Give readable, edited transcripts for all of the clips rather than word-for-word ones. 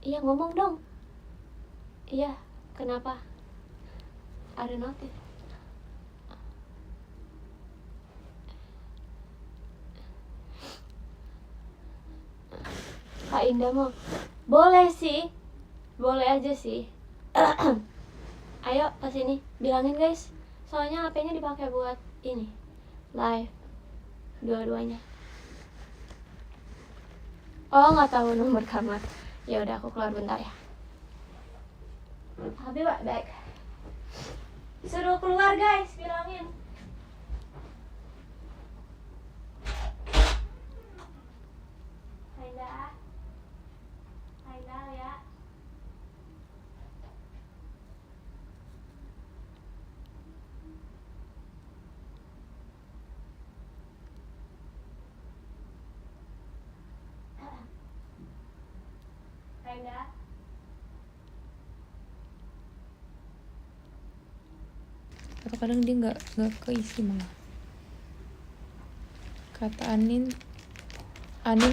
Iya, ngomong dong. Iya, kenapa? Ada notif. Kak Indah mau? Boleh sih. Boleh aja sih. Ayo ke sini, bilangin guys. Soalnya HP-nya dipakai buat ini. Live. Dua-duanya. Oh, nggak tahu nomor kamar. Ya udah, aku keluar bentar ya. I'll be right back. Suruh keluar guys, bilangin. Ainda. Ainda ya. Ainda. Kadang-kadang dia nggak keisi malah. Kata Anin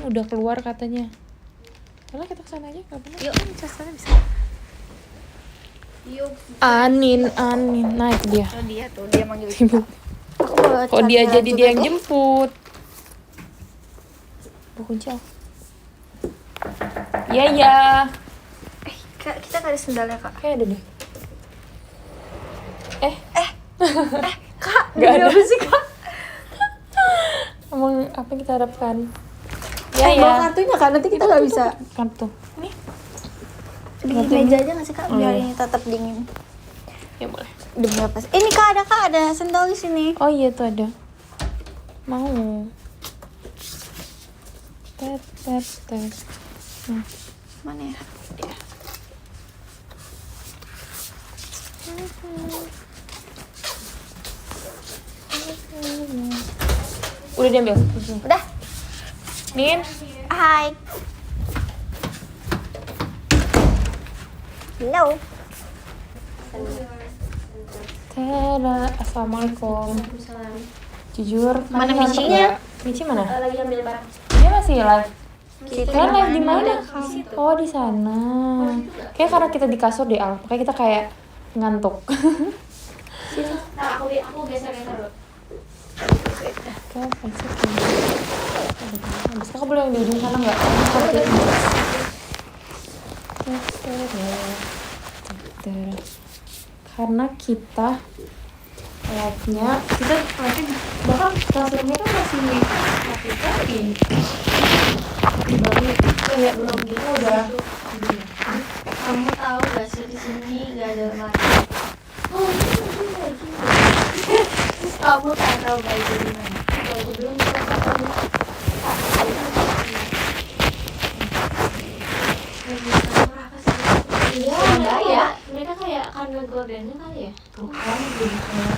udah keluar katanya. Kalau kita kesana aja nggak apa-apa. Yuk, kesana bisa. yuk. Anin, nah itu dia. Oh, dia tuh, dia manggil kita. Aku bawa Kok dia charger jadi juga dia yang deh. jemput? Bu kunci Al. Iya. Kak, kita gak ada sendalnya kak. Kayak ada deh. Kak, Nggak ada. apa sih kak? Emang apa yang kita harapkan? Bawa kartunya kak, nanti kita gak bisa. Kartu. Nih. Di Kartunya. meja aja gak sih kak, Oh, biar iya. ini tetap dingin. Ya boleh. Demi apa sih? Ini kak, ada sendal di sini. Oh iya tuh ada. Mau. Tet. Nah. Mana ya? Udah diambil. Udah. Nin. Hai. Hello. Tada. Assalamualaikum. Jujur. Mana kamu ngantuk Michinya? nggak? Michi mana? Lagi ambil barang. Dia masih live. Kita Kalian live di mana? Di Oh di sana. Kayak karena kita di kasur deh Al. Makanya kita kayak ngantuk. Nah, aku geser-geser dulu. Kayak pasti. Habis kakak boleh yang di ujung sana nggak? Karena kita live-nya bahkan kasurnya kan masih rapi. Baru kayak belum gitu udah. Kamu tahu gak sih di sini gak ada lemari? Oh, Kamu tak tahu gak itu di mana? kalau belum tahu. Iya, enggak ya? Mereka kayak karena gordennya kali ya? Tuh kan jadi kayak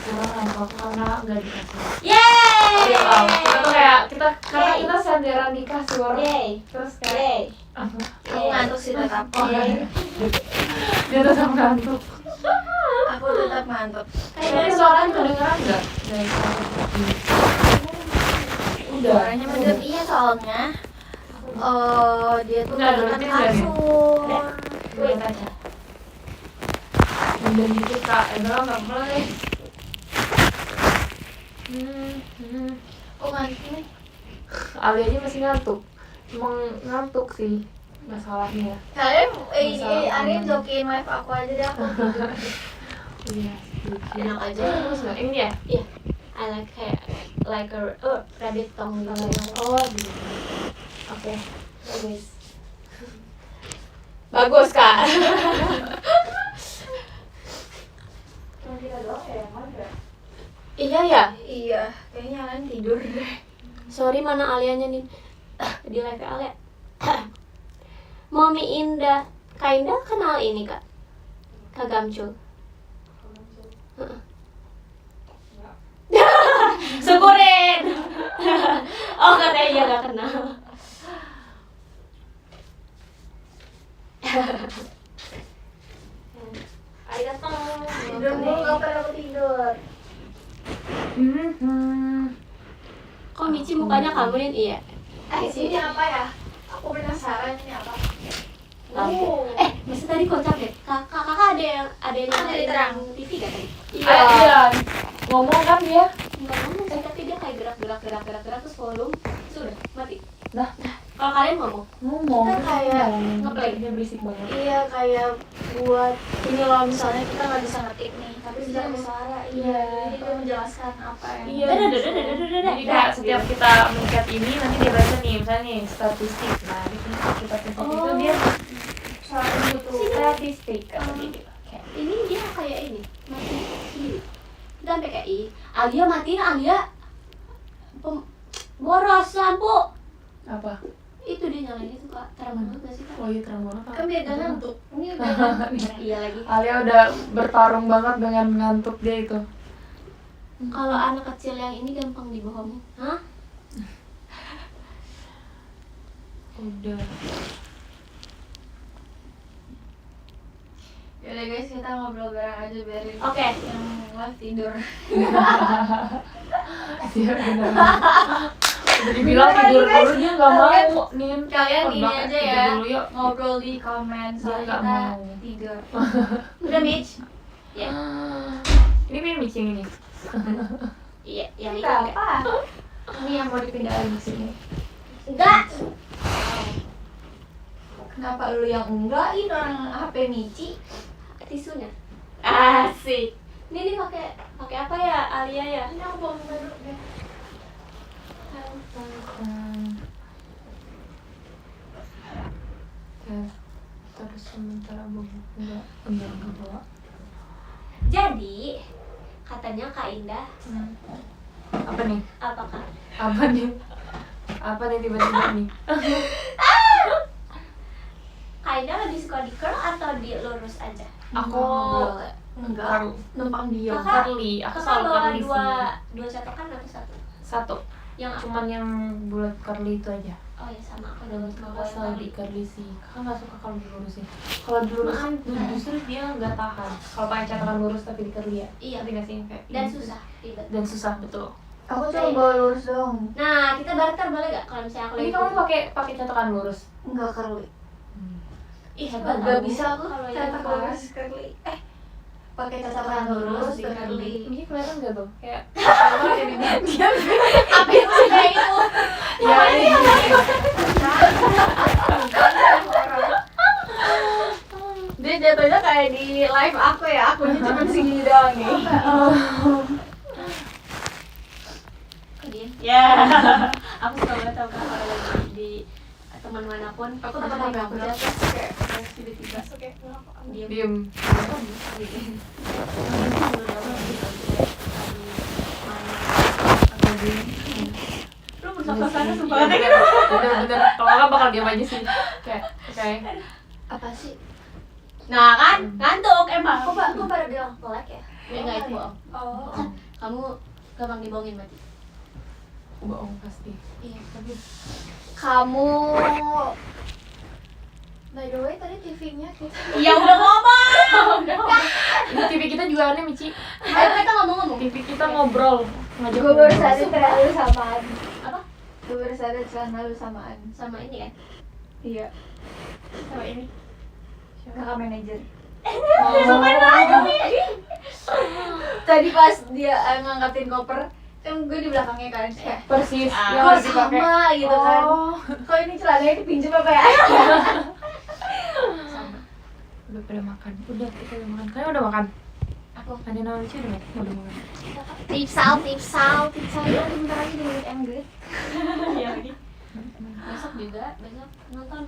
kurang apa karena nggak dikasih. Yeay! Iya Al, kita tuh kayak karena kita senderan di kasur. Yeay! Terus kayak Yeay! apa? Aku ngantuk sih tetap. Oh, dia tetap ngantuk. Aku tetap ngantuk. Kayak dari suaranya kedengeran nggak? Dari udah. Suaranya mendem, iya soalnya dia tuh Udah, dekat berarti udah nih. kasur. Lihat aja. Udah dikit kak, udah nggak boleh. Oh ngantuk nih. Ali aja masih ngantuk. Emang ngantuk sih masalahnya. Kalian Masalah Arya apa? jokin live aku aja deh, aku tidur. Iya. Enak aja. Terus nggak? Ini ya? Iya. I like a rabbit tongue gitu. Oh gitu. Oke. Bagus. Bagus kak. Cuma kita doang ya yang ada. Iya ya? Iya, kayaknya kalian tidur deh. Sorry, mana Alianya nih? Di live Alia. Mami Indah. Kak Indah kenal ini kak? Kak Gamcul. Syukurin. Oh katanya iya gak kenal. Ayo datang. Tidur dulu, kapan aku tidur? Kok Michi mukanya kamu nih? Iya. Ini apa ya? Aku penasaran ini apa? lampu. Masa tadi kocak deh. Kakak ada yang nyalain terang. TV gak tadi? Iya. Ngomong kan dia. Enggak ngomong sih, tapi dia kayak gerak terus volume sudah mati. Nah, Kalau kalian ngomong, ngomong. Kita kayak ngeplay. Dia berisik banget. Iya, kayak buat ini loh, misalnya kita nggak bisa ngetik nih, tapi sudah ada suara. Iya. Jadi dia menjelaskan apa yang Iya. Jadi Jadi kayak setiap kita mencet ini nanti dia baca nih, misalnya nih statistik. Nah, di sini kita pencet itu dia suara gitu. statistik kata dia gitu. Kayak ini dia kayak ini mati sendiri. Kita sampai kayak Alia matiin Alia. Boros lampu. apa? Itu dia nyalain itu Kak. Terang banget gak sih Kak? Oh iya terang banget. Kan biar gak ngantuk. Ini udah ngantuk. Iya lagi. Alia udah bertarung banget dengan ngantuk dia itu. Kalau anak kecil yang ini gampang dibohongin. Hah? Udah. Yaudah guys, kita ngobrol bareng aja biarin Oke. yang live tidur. Dia bener. Udah dibilang tidur dulu dia nggak mau. Nin Kalian ini Udah, aja tidur ya, dulu yuk. ngobrol di komen Dia soalnya nggak kita mau. tidur. Udah Mitch? Ya. Ini main mixing ini. Iya, yang ini Kita enggak. apa? Ini yang mau dipindahin di sini. Enggak. Kenapa lu yang enggak? Ini orang HP Mici. Tisunya. Asik. Ini pakai apa ya Alia ya? Ini aku bawa dulu deh. Terus sementara enggak bawa. Jadi katanya Kak Indah Apa nih? apakah? Apa nih? Apa nih tiba-tiba nih? Kak Indah lebih suka di curl atau di lurus aja? Aku Enggak, numpang diem. Kakak- curly. Aku Kakak selalu bawa curly dua catokan atau satu? Satu. Yang Cuman yang bulat curly itu aja. oh ya sama aku Dan dua kakak selalu di curly sih. Kakak nggak suka kalau dilurusin. Kalau dilurusin justru dia nggak tahan. Kalau pakai catatan lurus tapi di curly ya. Iya. Tapi nggak sih kayak dan ini. susah ribet. Dan susah betul. Aku cuma bawa lurus doang. Nah kita barter boleh gak kalau misalnya aku Ini lagi kamu butuh? pakai catatan lurus. Enggak curly. Ih hebat Enggak aku. bisa aku kalau yang cetak pas. lurus curly. Pakai catatan lurus di ke curly. Ini kelihatan nggak tuh? Kayak apa jadi dia? Apa itu sih kayak itu? Ya ini. Dia jatuhnya kayak di live aku ya, akunya cuma segini doang nih. Diam. Ya. Aku suka banget tau Kak kalau lagi di teman manapun. Aku kita teman lagi aku ngobrol, terus kayak tiba-tiba kayak diam. Diem. Lu bersama sana sumpah. Bener. Kalau nggak bakal diam aja sih. Kayak apa sih? Nah kan, ngantuk emang. Kok pada bilang pelek ya? Ya enggak itu bohong. Oh. Kamu gampang dibohongin berarti. bohong pasti. Iya, tapi Kamu by the way tadi TV-nya kita. ya udah ngomong. Ini TV kita juga aneh Mici. Ayo kita ngomong-ngomong. TV kita ngobrol. Ngajak Gue baru ngobrol. sadar celana lu samaan. Apa? Gue baru sadar celana lu samaan. Sama ini kan? Iya. Sama ini. Kakak manajer. Oh. Tadi pas dia ngangkatin koper, kan gue di belakangnya kan kayak Persis Ah. yang kok harus dipakai. sama gitu kan. Oh. Kok ini celananya dipinjam apa ya? Sama. Udah pada makan. Udah kita udah makan. Kalian udah makan? Aku Ada nama Mici udah makan? Udah makan. Tipsal ya bentar lagi di Meet and Greet. Iya lagi. Besok juga, besok nonton.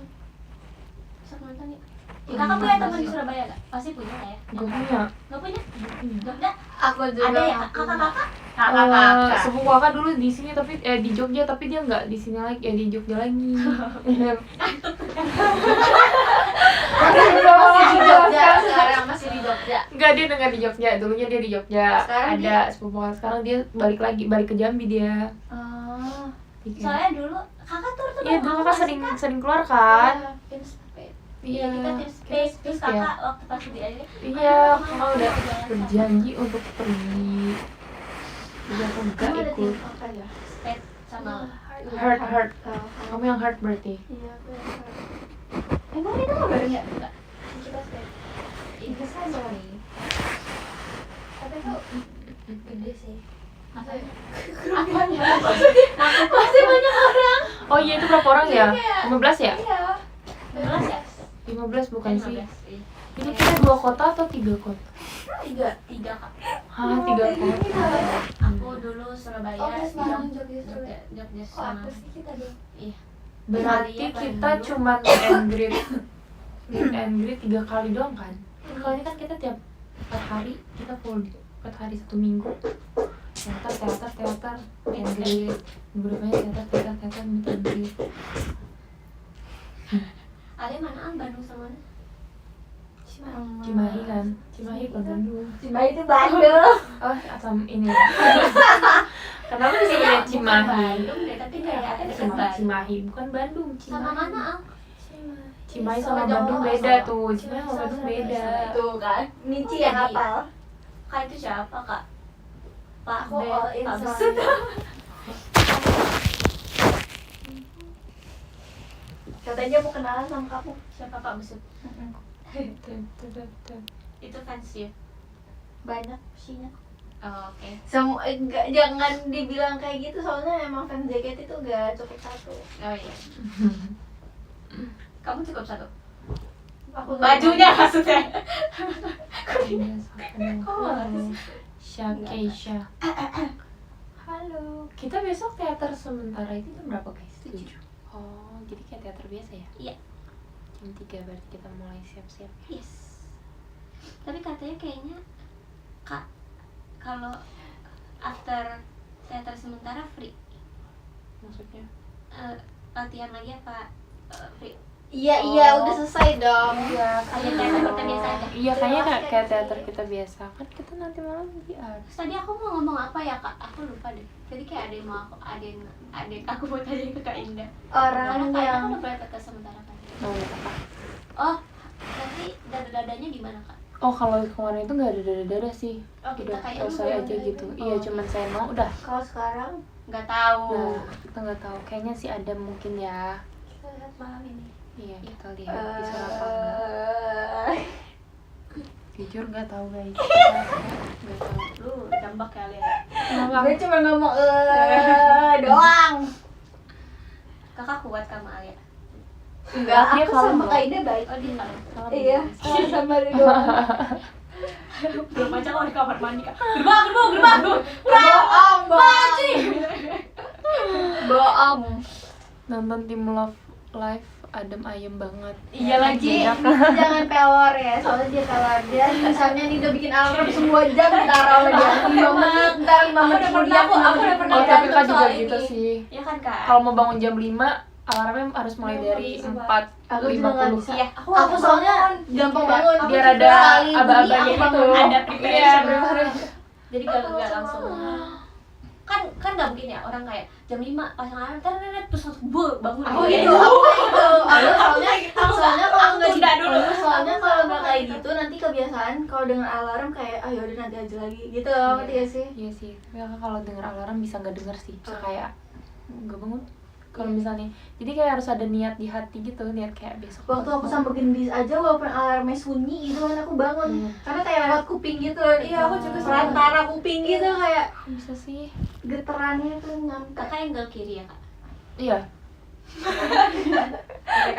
Besok nonton yuk. Ya, kakak punya teman di Surabaya gak? Pasti punya lah ya. Gue punya. Gak punya? Punya. Gak ada? Aku juga Ada ya nggak punya. kakak-kakak? Sepupu kakak dulu di sini tapi di Jogja tapi dia nggak di sini lagi di Jogja lagi. Masih di Jogja sekarang, masih di Jogja. Enggak, dia udah nggak di Jogja. Dulunya dia di Jogja. Sekarang ada sepupu kakak, sekarang dia balik ke Jambi dia. Oh. Soalnya dulu kakak tuh Iya, dulu kakak sering keluar kan? Iya, kita tim space. Terus ya. kakak waktu pas di akhirnya Iya, kakak udah berjanji untuk pergi. Jadi aku Kamu nggak ada tim ikut. apa ya? space sama Heart. Oh, Kamu yang heart berarti. iya, aku yang heart. Emang itu nggak nggak? Kipas deh. Itu saja nih. Tapi tuh gede sih. Apanya? Masih banyak orang. Oh iya, itu berapa orang ya? 15 ya? Iya. 15 ya? 15 bukan sih? 15, iya. Ini kita 2 kota atau 3 kota? Tiga kak. Hah, 3 kota. Aku dulu Surabaya, Semarang, Jogja sama. kita dong? Iya. Berarti Iya, kita Bandung. cuma meet and greet 3 kali doang kan? Kalau ini kan kita tiap 4 hari, kita full 4 hari 1 minggu. Teater, meet and greet. Minggu depannya teater, meet and greet. Ale mana Bandung sama mana? Cimahi kan? Cimahi ke Bandung. Cimahi itu Bandung. Oh, asam ini. Kenapa disebutnya Cimahi? Bandung deh, tapi kayak ada dekat Bandung. Cimahi bukan Bandung, Sama Cimahi. mana Al? Cimahi Sama sama Jawa, Bandung sama- beda tuh. Cimahi sama Bandung beda. Tuh kan, Nici yang Jadi, hafal. Kak itu siapa kak? Pak Aku B, all in Pak soalnya. Besut. Katanya mau kenalan sama kamu. Siapa Pak Besut? Itu fans ya? Banyak sihnya. Oh, oke. Jangan dibilang kayak gitu soalnya emang fans JKT itu gak cukup satu. Oh iya. Kamu cukup satu? Aku Bajunya maksudnya. Keisha. Halo. Kita besok teater sementara itu jam berapa guys? 7. Oh, jadi kayak teater biasa ya? Iya. Jam 3 berarti kita mulai siap-siap. Yes. Tapi katanya kayaknya kak kalau after teater sementara free. Maksudnya? Latihan lagi apa free? Iya, Oh. udah selesai dong. Iya, Kayak teater kita biasa aja. Iya, kayaknya kayak teater kita biasa. Kan kita nanti malam VR. Terus tadi aku mau ngomong apa ya kak? Aku lupa deh. Jadi kayak ada yang mau aku mau tanya ke Kak Indah. Orang Kak Indah yang kan udah boleh teater sementara kan? Oh, apa? Oh, nanti dada-dadanya gimana kak? Oh, kalau kemarin itu nggak ada dada-dada sih. Oh, kita Udah kayaknya selesai belum aja ada gitu. itu. Iya, Oh. cuman saya mau udah. kalau sekarang Nggak tahu. Nah, kita nggak tahu. Kayaknya sih ada mungkin ya. kita lihat malam ini. Iya, kita lihat bisa apa enggak. Jujur nggak tahu guys. Nggak tahu. Lu jambak kali ya. Kenapa? Gue cuma ngomong doang. Kakak kuat kamu Alia. Enggak, Dia aku kalem sama loh. Kak Ida baik. Oh dia kalem. Salah Iya, guys. sama dia doang. Belum aja kalau di kamar mandi kak. Gerbang. Bohong, bohong. Nonton Tim Love live adem ayem banget. Iya lagi. Jangan pelor ya, soalnya dia pelor. Dia misalnya nih udah bikin alarm semua jam ditaruh sama dia 5 menit, ntar 5 menit kemudian aku udah pernah Oh, tapi Kak juga soal gitu ini. sih. Ya kan kak. Kalau mau bangun jam 5, alarmnya harus mulai dari Aku juga nggak 4.50. bisa. Iya, Aku soalnya gampang bangun. Biar Aku ada sekali bunyi, aba-abanya aku gitu. bangun. Ada Iya, preparation. preparation. Jadi gak langsung. Kan nggak mungkin ya orang kayak jam 5 pasang alarm terus langsung bangun. Aku itu, aku soalnya kalau Aku tunda dulu. soalnya kalau nggak kayak gitu nanti kebiasaan kalau dengan alarm kayak ah yaudah nanti aja lagi gitu, ngerti gak sih? Iya sih. Tapi Kakak kalau denger alarm bisa nggak denger sih. Bisa kayak nggak bangun. Kalau misalnya, jadi kayak harus ada niat di hati gitu, niat kayak besok. Waktu aku samperin bis aja walaupun alarmnya sunyi gitu kan aku bangun karena kayak lewat kuping gitu. Iya, aku juga perantara kuping gitu kayak Bisa sih. getarannya tuh nyampe. Kakak angle kiri ya kak. Iya.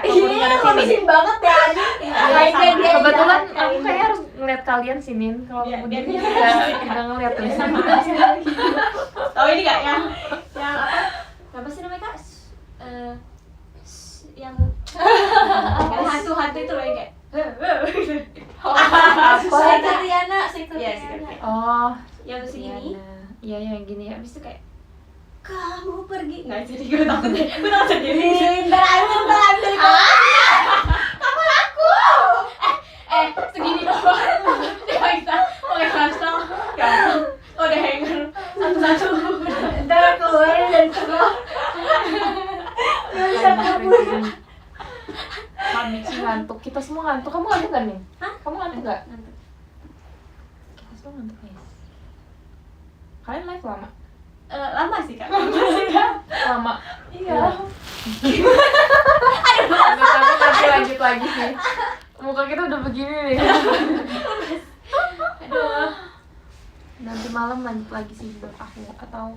Iya, promising banget ya ini. Kayaknya dia Kebetulan jahat, aku kayaknya. kayak harus ngeliat kalian sinin. Kalau Iya, dia dia- nggak ngeliat ya. Tahu ini gak yang apa sih namanya kak? Yang hantu-hantu itu loh yang kayak. Sekretariana, Iya, sekretariana. sekretariana. Oh, Yang segini. Iya, yang gini ya. Habis itu kayak kamu pergi nggak jadi gue takut deh gue takut sendiri Ambil kamu aku segini doang dia bisa pakai kastel ya ampun udah hanger satu-satu ntar keluar dan keluar. Nggak bisa kabur. Mami sih ngantuk. Kita semua ngantuk. Kamu ngantuk gak nih? Hah? Kamu ngantuk gak? Kita semua ngantuk guys. Kalian live lama? lama sih kak Lama. iya Aduh, nanti lanjut lagi sih. Muka kita udah begini nih. Aduh. Nanti malam lanjut lagi sih buat aku atau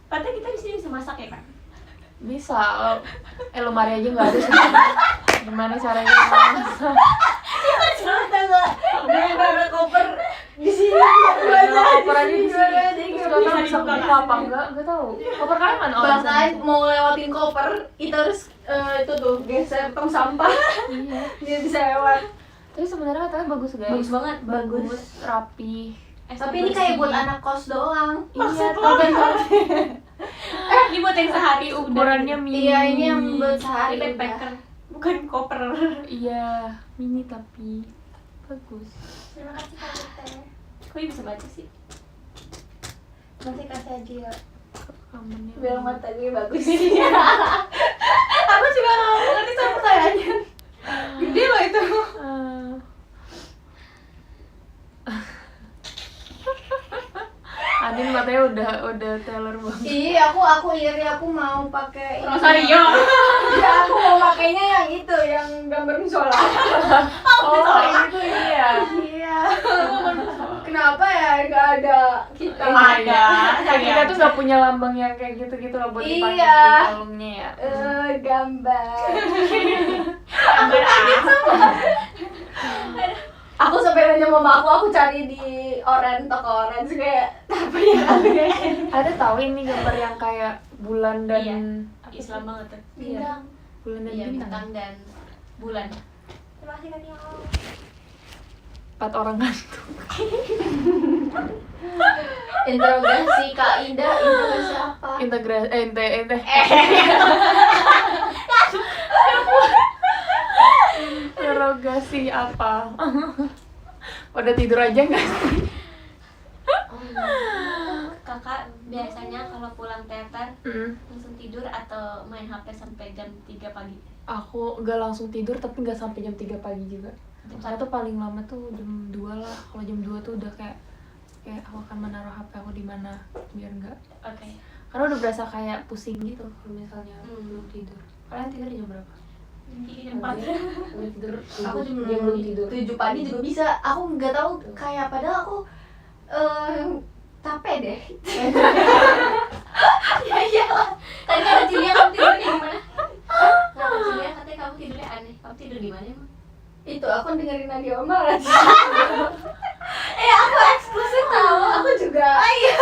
Padahal kita di sini bisa masak ya, Kak? bisa. Lemari aja nggak ada sih. Gimana caranya masak? Cerita nggak? Gue ada koper di sini. Koper aja di sini. Jadi Terus nggak nggak tahu bisa bisa buka apa enggak? Nggak tahu. Koper kalian mana? bahkan mau lewatin koper kita harus itu tuh geser tong sampah. Iya. Dia bisa lewat. Tapi sebenarnya katanya bagus guys. Bagus banget, bagus. Rapi. Tapi ini kayak buat anak kos doang. Iya, Bukan Ini buat yang sehari udah. ukurannya mini. Iya, ini yang buat Ini sehari. backpacker, bukan koper. Iya, mini tapi bagus. Terima kasih Kak Tete. Kok bisa baca sih? Masih kasih aja ya. Kamarnya. Biar mata gue bagus. Aku juga nggak ngerti sama pertanyaannya. Gede loh itu. Adin matanya udah teler banget. Iya, aku iri, aku mau pakai ini. Rosario. Ya, aku mau pakainya yang itu, yang gambar musola. Oh, itu iya. Iya. Kenapa ya nggak ada kita? Ada. Kita tuh nggak punya lambang yang kayak gitu-gitu loh buat dipakai Iya. di kalungnya ya. Gambar. Gambar Aku sampai nanya mama aku cari di toko orange kayak apa ya? Ada tahu ini gambar yang kayak bulan dan Iya. Islam banget tuh. Bintang. bulan dan Iya, bintang. bintang dan bulan. Terima kasih Kak Tio. 4 orang ngantuk. Interogasi Kak Indah, interogasi apa? Integrasi ente. Interogasi apa? Udah tidur aja nggak sih? Kakak biasanya kalau pulang teater Hmm. langsung tidur atau main HP sampai jam 3 pagi? Aku nggak langsung tidur tapi nggak sampai jam 3 pagi juga. Jam Saya tuh paling lama tuh jam 2 lah. Kalau jam 2 tuh udah kayak aku akan menaruh HP aku di mana biar nggak. Oke. Karena udah berasa kayak pusing gitu kalau misalnya Hmm. belum tidur. Kalian tidur jam berapa? Jam 4. Udah tidur. Aku dia belum tidur. 7 pagi juga bisa. Aku nggak tahu kayak padahal aku capek deh. Ya iyalah. Tadi kata Julia kamu tidurnya gimana? Kata Julia katanya kamu tidurnya aneh. Kamu tidur di mana emang? Itu aku dengerin Nadia Omar aja. Aku eksklusif tahu. Aku juga. Iya.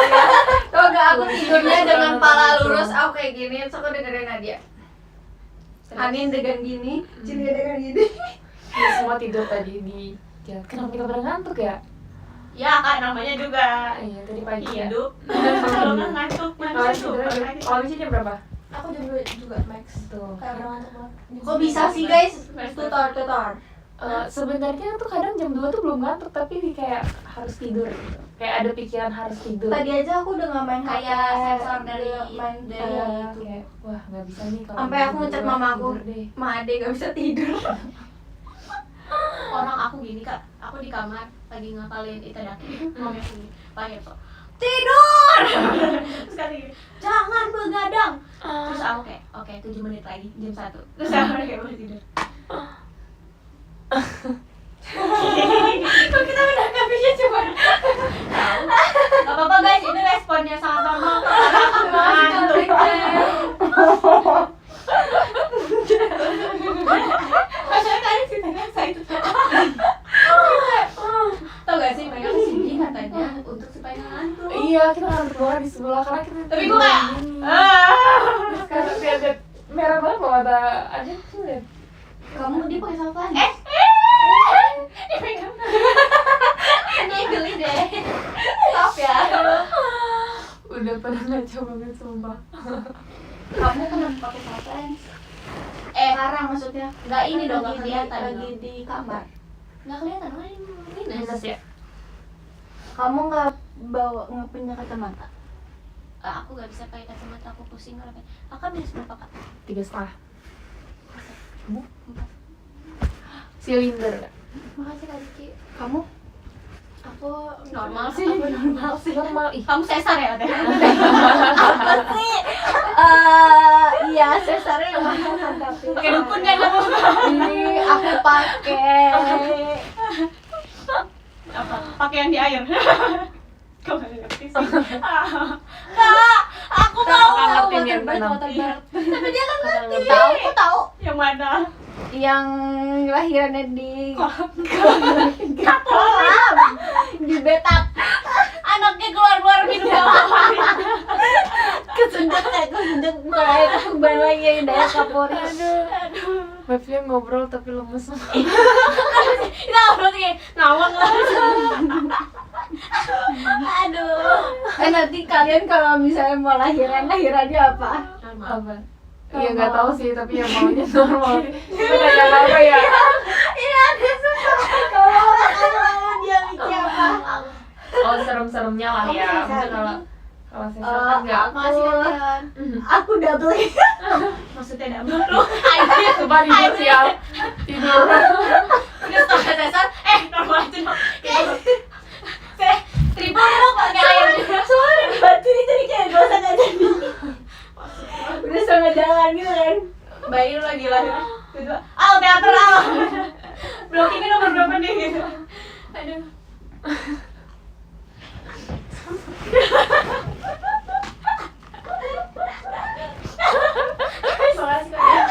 Tau gak aku tidurnya dengan pala lurus. Aku kayak gini. Terus aku dengerin Nadia. Anin dengan gini, Julia dengan gini. Ya, semua tidur tadi di jalan. Kenapa kita pada ngantuk ya? Ya kan namanya juga Iya, tadi pagi ya. hidup. Kalau nggak ngantuk Kalau tidurnya jam berapa? Aku juga Max. Tuh. Kayak udah ngantuk banget. Kok bisa sih guys? Tutor. Sebenarnya tuh kadang jam 2 tuh belum ngantuk tapi kayak harus tidur gitu. Kayak ada pikiran harus tidur. Tadi aja aku udah nggak main Kayak HP, sensor dari main itu. Kayak wah nggak bisa nih kalau Sampai aku jam ngechat 2 mama aku, tidur deh. Ma Ade gak bisa tidur. Orang aku gini Kak, aku di kamar lagi ngapalin Itadaki. Mami aku gini, pakai kok. Tidur. Terus kata gini, jangan begadang. Terus aku kayak, oke 7 menit lagi jam 1. Terus aku kayak boleh tidur. Kok kita menanggapinya cuma tahu? Gak apa-apa guys, ini responnya sangat normal. Aku ngantuk. Maksudnya tadi ceritanya saya itu tau gak sih mereka kesini katanya untuk supaya nggak ngantuk. Iya, kita ngantuk banget di sebelah karena kita Tapi tidur gue kayak gini. Sekarang lihat merah banget loh mata aja tuh lihat. Kamu dia pakai salvan? dipegang. Ini geli deh. Stop ya. Udah pada ngaco banget sumpah. Kamu kenapa pakai salvan? Sekarang maksudnya? Nggak ini dong, lagi nggak kelihatan lagi dong. di kamar. Nggak kelihatan kan ini Minus ya. Kamu nggak punya kacamata? Aku nggak bisa pakai kacamata, aku pusing kalau pakai. Kakak minus berapa Kak? 3,5. 4. Silinder. Makasih Kak Diki. Kamu? Aku Normal sih. Aku normal sih. Normal ih. Kamu sesar ya katanya? Iya, sesarnya lumayan tapi Pakai dukun kan kamu? ini aku pakai. Apa? Pakai yang di air. Kau nggak ngerti sih. Aku Tahu tahu ngertiin yang tenang. tapi dia kan ngerti. Ngerti. Tahu, aku tahu. Yang mana? Yang lahirannya di Kolam. kolam, di betak. Anaknya keluar minum kesundut bukan air kesuban lagi yang daya kapori. Webnya ngobrol tapi lemes. Kita ngobrol kayak ngawang lah. Aduh. Nanti kalian kalau misalnya mau lahirannya apa? Apa? Iya nggak tahu sih, tapi ya maunya normal. Kayak apa ya? Iya, ada suka. Kalau dia mikir apa? Oh, serem-seremnya lah ya. Maksudnya kalau sensor kan nggak. Makasih kalian. Aku double. Maksudnya double lu. Coba tidur sial. Tidur. Udah setengah sesar, normal aja dong. Triple dong pakai air juga. Soalnya batu ini jadi kayak dosa nggak jadi. Udah setengah jalan gitu kan. Bayi lu lagi lahir. Kedua, teater Blockingnya nomor berapa nih gitu. Aduh. Makasih kalian.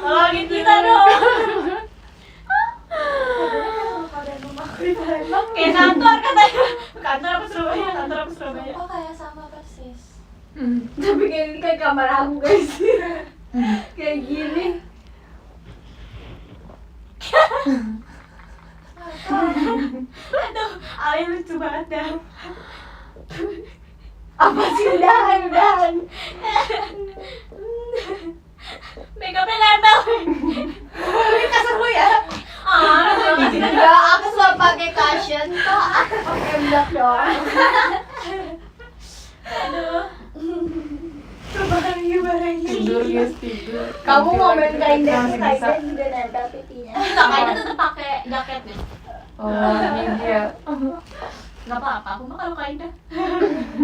Tolongin kita dong. Kayak kantor katanya. Kantor apa Surabaya? Kantor apa Surabaya? Kok kayak sama persis. Tapi kayak ini kayak kamar aku guys. Kayak gini. Aduh, Ali lucu banget dah. Apa sih udahan. Makeupnya nempel. Ini kasar lu ya? Enggak, aku selalu pakai cushion kok. Aku pakai black doang. Aduh. Bahagia. Tidur guys, tidur. Kamu mau main kain Masih dan bisa. juga nempel pipinya. Enggak, kayaknya tetap pakai jaketnya. Oh, ini dia. Enggak apa-apa, aku mah kalau Kaida.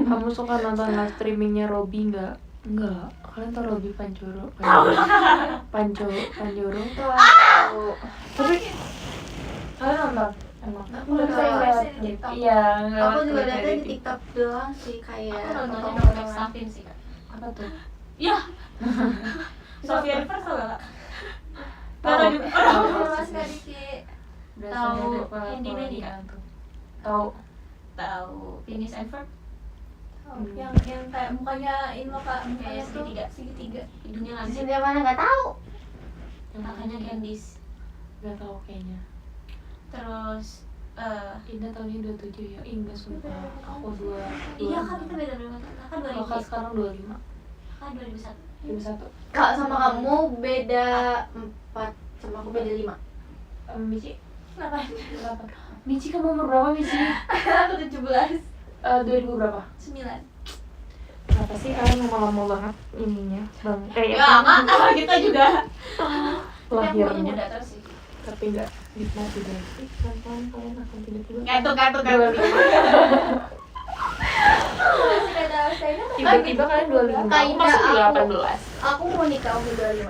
Kamu suka nonton live streamingnya Robby nggak? Enggak. Kalian tau Robby Panjoro? Panjoro? Tahu. Tapi kalian nonton? Emang? Aku udah Saya tahu lihat sih di TikTok. Iya, Aku lewat juga Twitter lihatnya di di TikTok doang sih kayak Aku nontonnya potong-potongan. Dr. Safin sih, Kak. Apa tuh? Ya, Sofia River tau gak? Tahu. Nggak tahu. Oh, Mas Kadiki. Berasanya Tahu Deva Handy Manny Apolonia nggak? tuh. Tahu. tahu Phineas and Ferb. Yang kayak mukanya ini loh Kak, mukanya Kayak tuh segitiga, hidungnya lancip. Cynthia mana nggak tahu. Makanya Candice. Nggak tahu kayaknya. Terus Indah tahunnya 27 ya? Ih, enggak sumpah. Aku 2. iya kan kita beda berapa tahun? Kakak 2000. Kakak sekarang 25. Kakak 2001. 21. Kak sama kamu beda 4, sama aku beda 5. Mici? Kenapa? Berapa? Mici kamu umur berapa Mici? Aku 17. 2000 berapa? 9. Kenapa sih kalian lama-lama banget ininya? Bang, Ya, Kak, kita juga. Lahirnya lahirnya. muda terus sih. Tapi enggak nikmat juga. Ih, pelan-pelan kalian akan tiba-tiba. Kantuk. Tiba-tiba kalian 25. Aku masih Kayak 18. Aku mau nikah umur 25.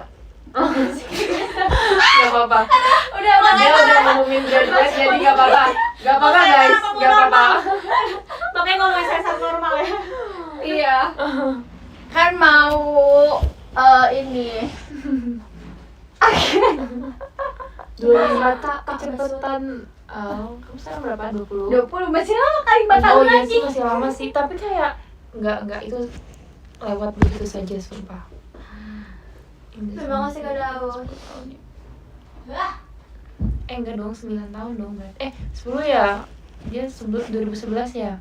Gak apa-apa. Udah Dia udah ngomongin graduate jadi gak apa-apa. Gak apa-apa guys, gak apa-apa. Makanya ngomongin sensor normal ya. Iya. Kan mau ini 25 tak kecepetan. Kamu sekarang berapa? 20? 20 masih lama kali 4 Oh tahun iya lagi. sih, masih lama sih. Tapi kayak enggak itu lewat begitu saja sumpah. Memang masih gak tahu. 10 tahun ya. Enggak dong, 9 tahun dong berarti. 10 ya? Dia 2011 ya?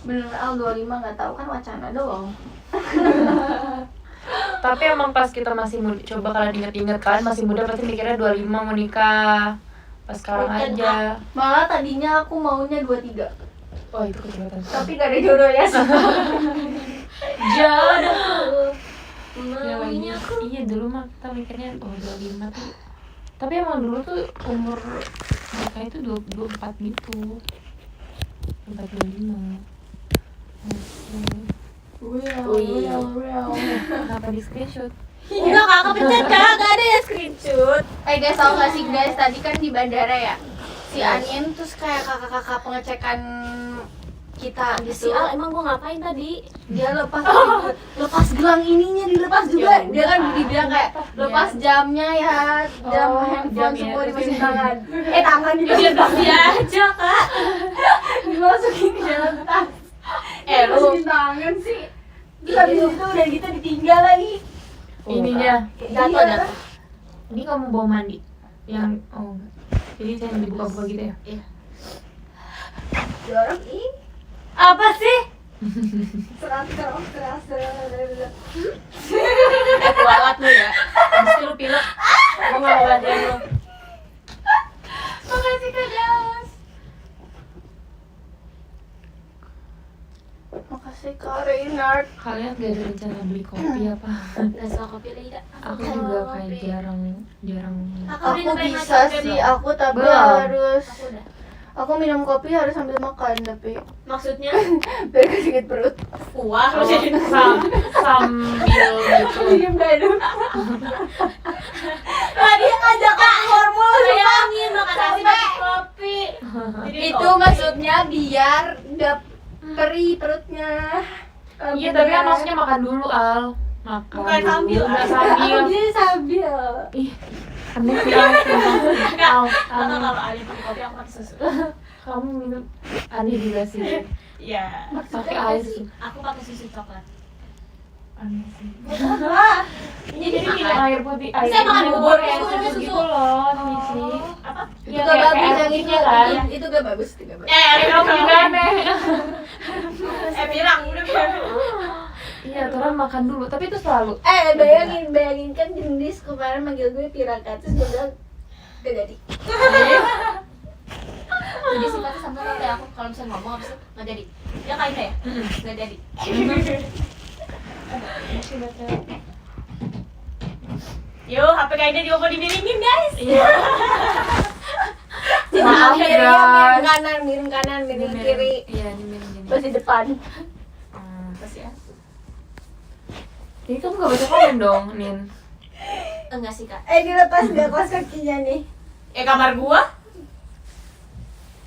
Bener Al 25 nggak tahu kan wacana doang. Tapi emang pas kita masih muda, coba kalian inget-inget kalian masih muda pasti mikirnya 25 mau nikah. Pas sekarang aja. Malah tadinya aku maunya 23. Oh itu kecepatan. Tapi gak ada jodoh ya. Jodoh. Ya, Maunya aku. iya dulu mah kita mikirnya 25 tuh. Tapi emang dulu tuh umur Kayak itu 24 gitu. 425. Kenapa di screenshot? Enggak, Kak, kepencet, Kak. Enggak ada ya screenshot. Guys, tau gak sih guys, tadi kan di bandara ya, si Anin terus kayak kakak-kakak pengecekan kita Si gitu. Al, emang gua ngapain tadi? Dia lepas gelang ininya dilepas juga. Dia kan dibilang kayak lepas jamnya ya, jam handphone jamnya, semua terus dimasukin ini. tangan. Tangan Ya pasti aja, Kak. dimasukin ke dalam tas. Lu Masukin tangan sih. Terus habis itu udah gitu ditinggal lagi. ininya. Jatuh. Ini kamu bawa mandi. Yang jadi saya dibuka-buka gitu ya. Iya. Jorok ih. Apa sih? Serat. Kualat lu ya. Pasti lu pilek. Gua enggak mau bantuin lu. Makasih Kak Daus. Makasih Kak Reynard. Kalian gak ada rencana beli kopi apa? Enggak suka kopi lagi, Kak. Aku juga kayak jarang. Aku bisa sih, aku tapi Belum. harus Aku udah. aku minum kopi harus sambil makan tapi Maksudnya biar gak sakit perut. kuah lu jadi Sambil gitu. Diem gak itu. tadi ngajak aku hormon bayangin makan nasi pakai kopi. Itu maksudnya biar gak perih perutnya. Iya tapi kan maksudnya makan dulu Al. Makan Bukan dulu, sambil. nggak sambil. Dia sambil. Ih, aneh sih Al. Al, Atau aneh. kalau Ali pakai kopi aku pakai susu. Kamu minum aneh juga sih. Iya. Pakai air sih. Aku pakai susu coklat. Aneh sih. Ini jadi Minum air putih, air Saya makan bubur kayak susu, susu susu. gitu loh, Misi. Apa? Itu Iya, gak kayak bagus air yang itu. putihnya kan. Iya, itu gak bagus, itu gak bagus. Kamu juga aneh. Pirang udah pirang. Iya, turun makan dulu, tapi itu selalu. Bayangin kan Gendis kemarin manggil gue Piraka terus gue bilang gak jadi. Jadi sifatnya sama kayak aku kalau misalnya ngomong habis itu nggak jadi. Ya kayak ya? Nggak jadi. Yo, HP kayaknya juga mau dimiringin guys. Iya. Maaf Maaf, ya, guys. miring kanan, miring kiri, Iya, ini gini. terus di depan. Terus ya? Jadi kamu gak baca komen dong, Nin? Enggak sih, Kak. Dilepas gak kaos kakinya nih? Kamar gua.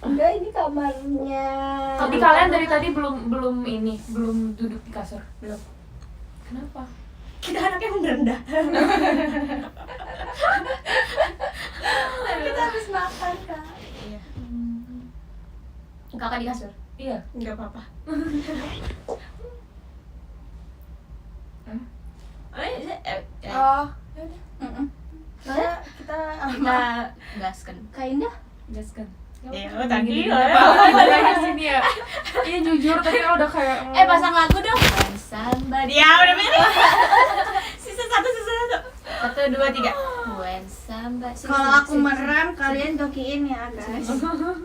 Enggak, ini kamarnya. Tapi kalian dari tadi belum duduk di kasur. Belum. Kenapa? Kita anaknya merendah. Kita habis makan Kak. Iya. Kakak di kasur. Iya. Enggak apa-apa. Oh, Nah, kita Kita gaskan. Kak Indah. Gas kan. Ya, Gini, tadi apa lagi sini ya? Iya jujur tadi kan udah kayak pasang lagu dong. Samba dia udah pilih. Sisa satu. 1, 2, 3. When samba. Kalau aku merem, kalian jokiin ya guys.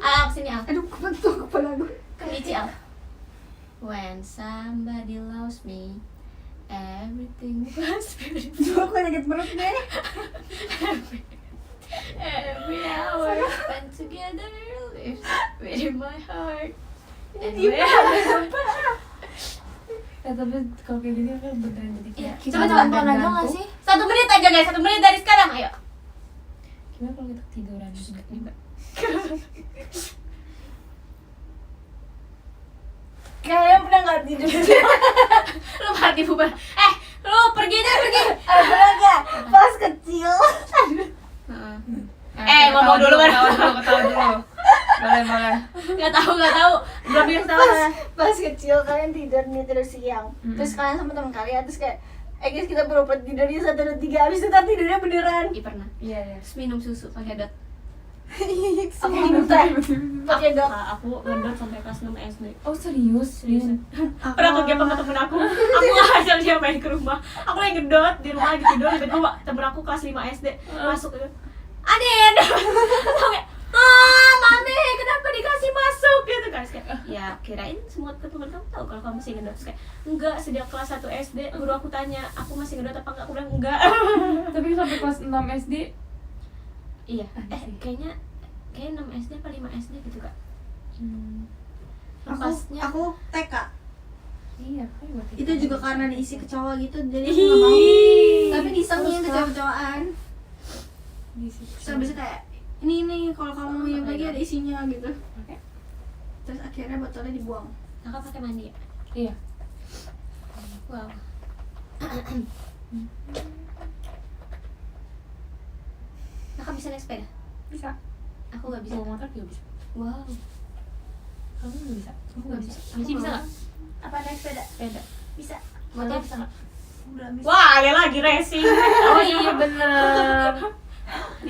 Al sini Al. Aduh, kebentuk kepala gue. Kenichi Al. When somebody loves me, everything was beautiful. Aku sakit perut deh. Every hour spent together lives within my heart. And tapi kalau kayak gini kan beneran jadi Iya, kayak coba kita nonton aja ngantuk. nggak sih? 1 menit aja guys, 1 menit dari sekarang, ayo. Gimana kalau kita tiduran juga? Kalian pernah nggak tidur? Lu party bubar. Lu pergi deh, pergi. Pernah nggak? Pas kecil. Ngomong dulu kan. Ketawa dulu. Boleh. Nggak tahu. Belum bisa tahu. Pas kecil kalian tidur siang. Terus kalian sama teman kalian terus kayak guys kita berobat tidurnya 1, 2, 3 habis itu ntar tidurnya beneran. Ih, pernah. Iya. Terus minum susu pakai dot. Aku minum teh pakai dok. Aku ngedot sampai kelas 6 SD. Oh serius? Seriusan. Pernah tuh dia sama temen aku nggak ngajak dia main ke rumah. Aku lagi ngedot di rumah lagi tidur, tiba-tiba temen aku kelas 5 SD masuk gitu. Anin, kayak mami kenapa dikasih masuk gitu kan? Kayak, ya kirain semua teman kamu tahu kalau kamu masih ngedot. Terus kayak enggak, sejak kelas 1 SD guru aku tanya aku masih ngedot apa enggak, aku bilang enggak. Tapi sampai kelas 6 SD Iya, kayaknya kayak 6 SD apa 5 SD gitu kak. Aku Lepasnya TK. Iya, kan buat Itu juga karena diisi ke cowok gitu, jadi aku nggak mau. Tapi disengin ke cowok-cowokan. Terus habis itu kayak ini kalau kamu minum lagi ada isinya gitu. Oke. Terus akhirnya botolnya dibuang. kakak pakai mandi ya. Iya. Wow. Kakak bisa naik sepeda? Bisa. Aku nggak bisa. Bawa motor juga bisa. Wow. Kamu nggak bisa? Aku nggak bisa. Mici bisa nggak? Apa naik sepeda? Sepeda. Bisa. Motor bisa nggak? Belum bisa. Wah, ada lagi racing. Oh iya bener.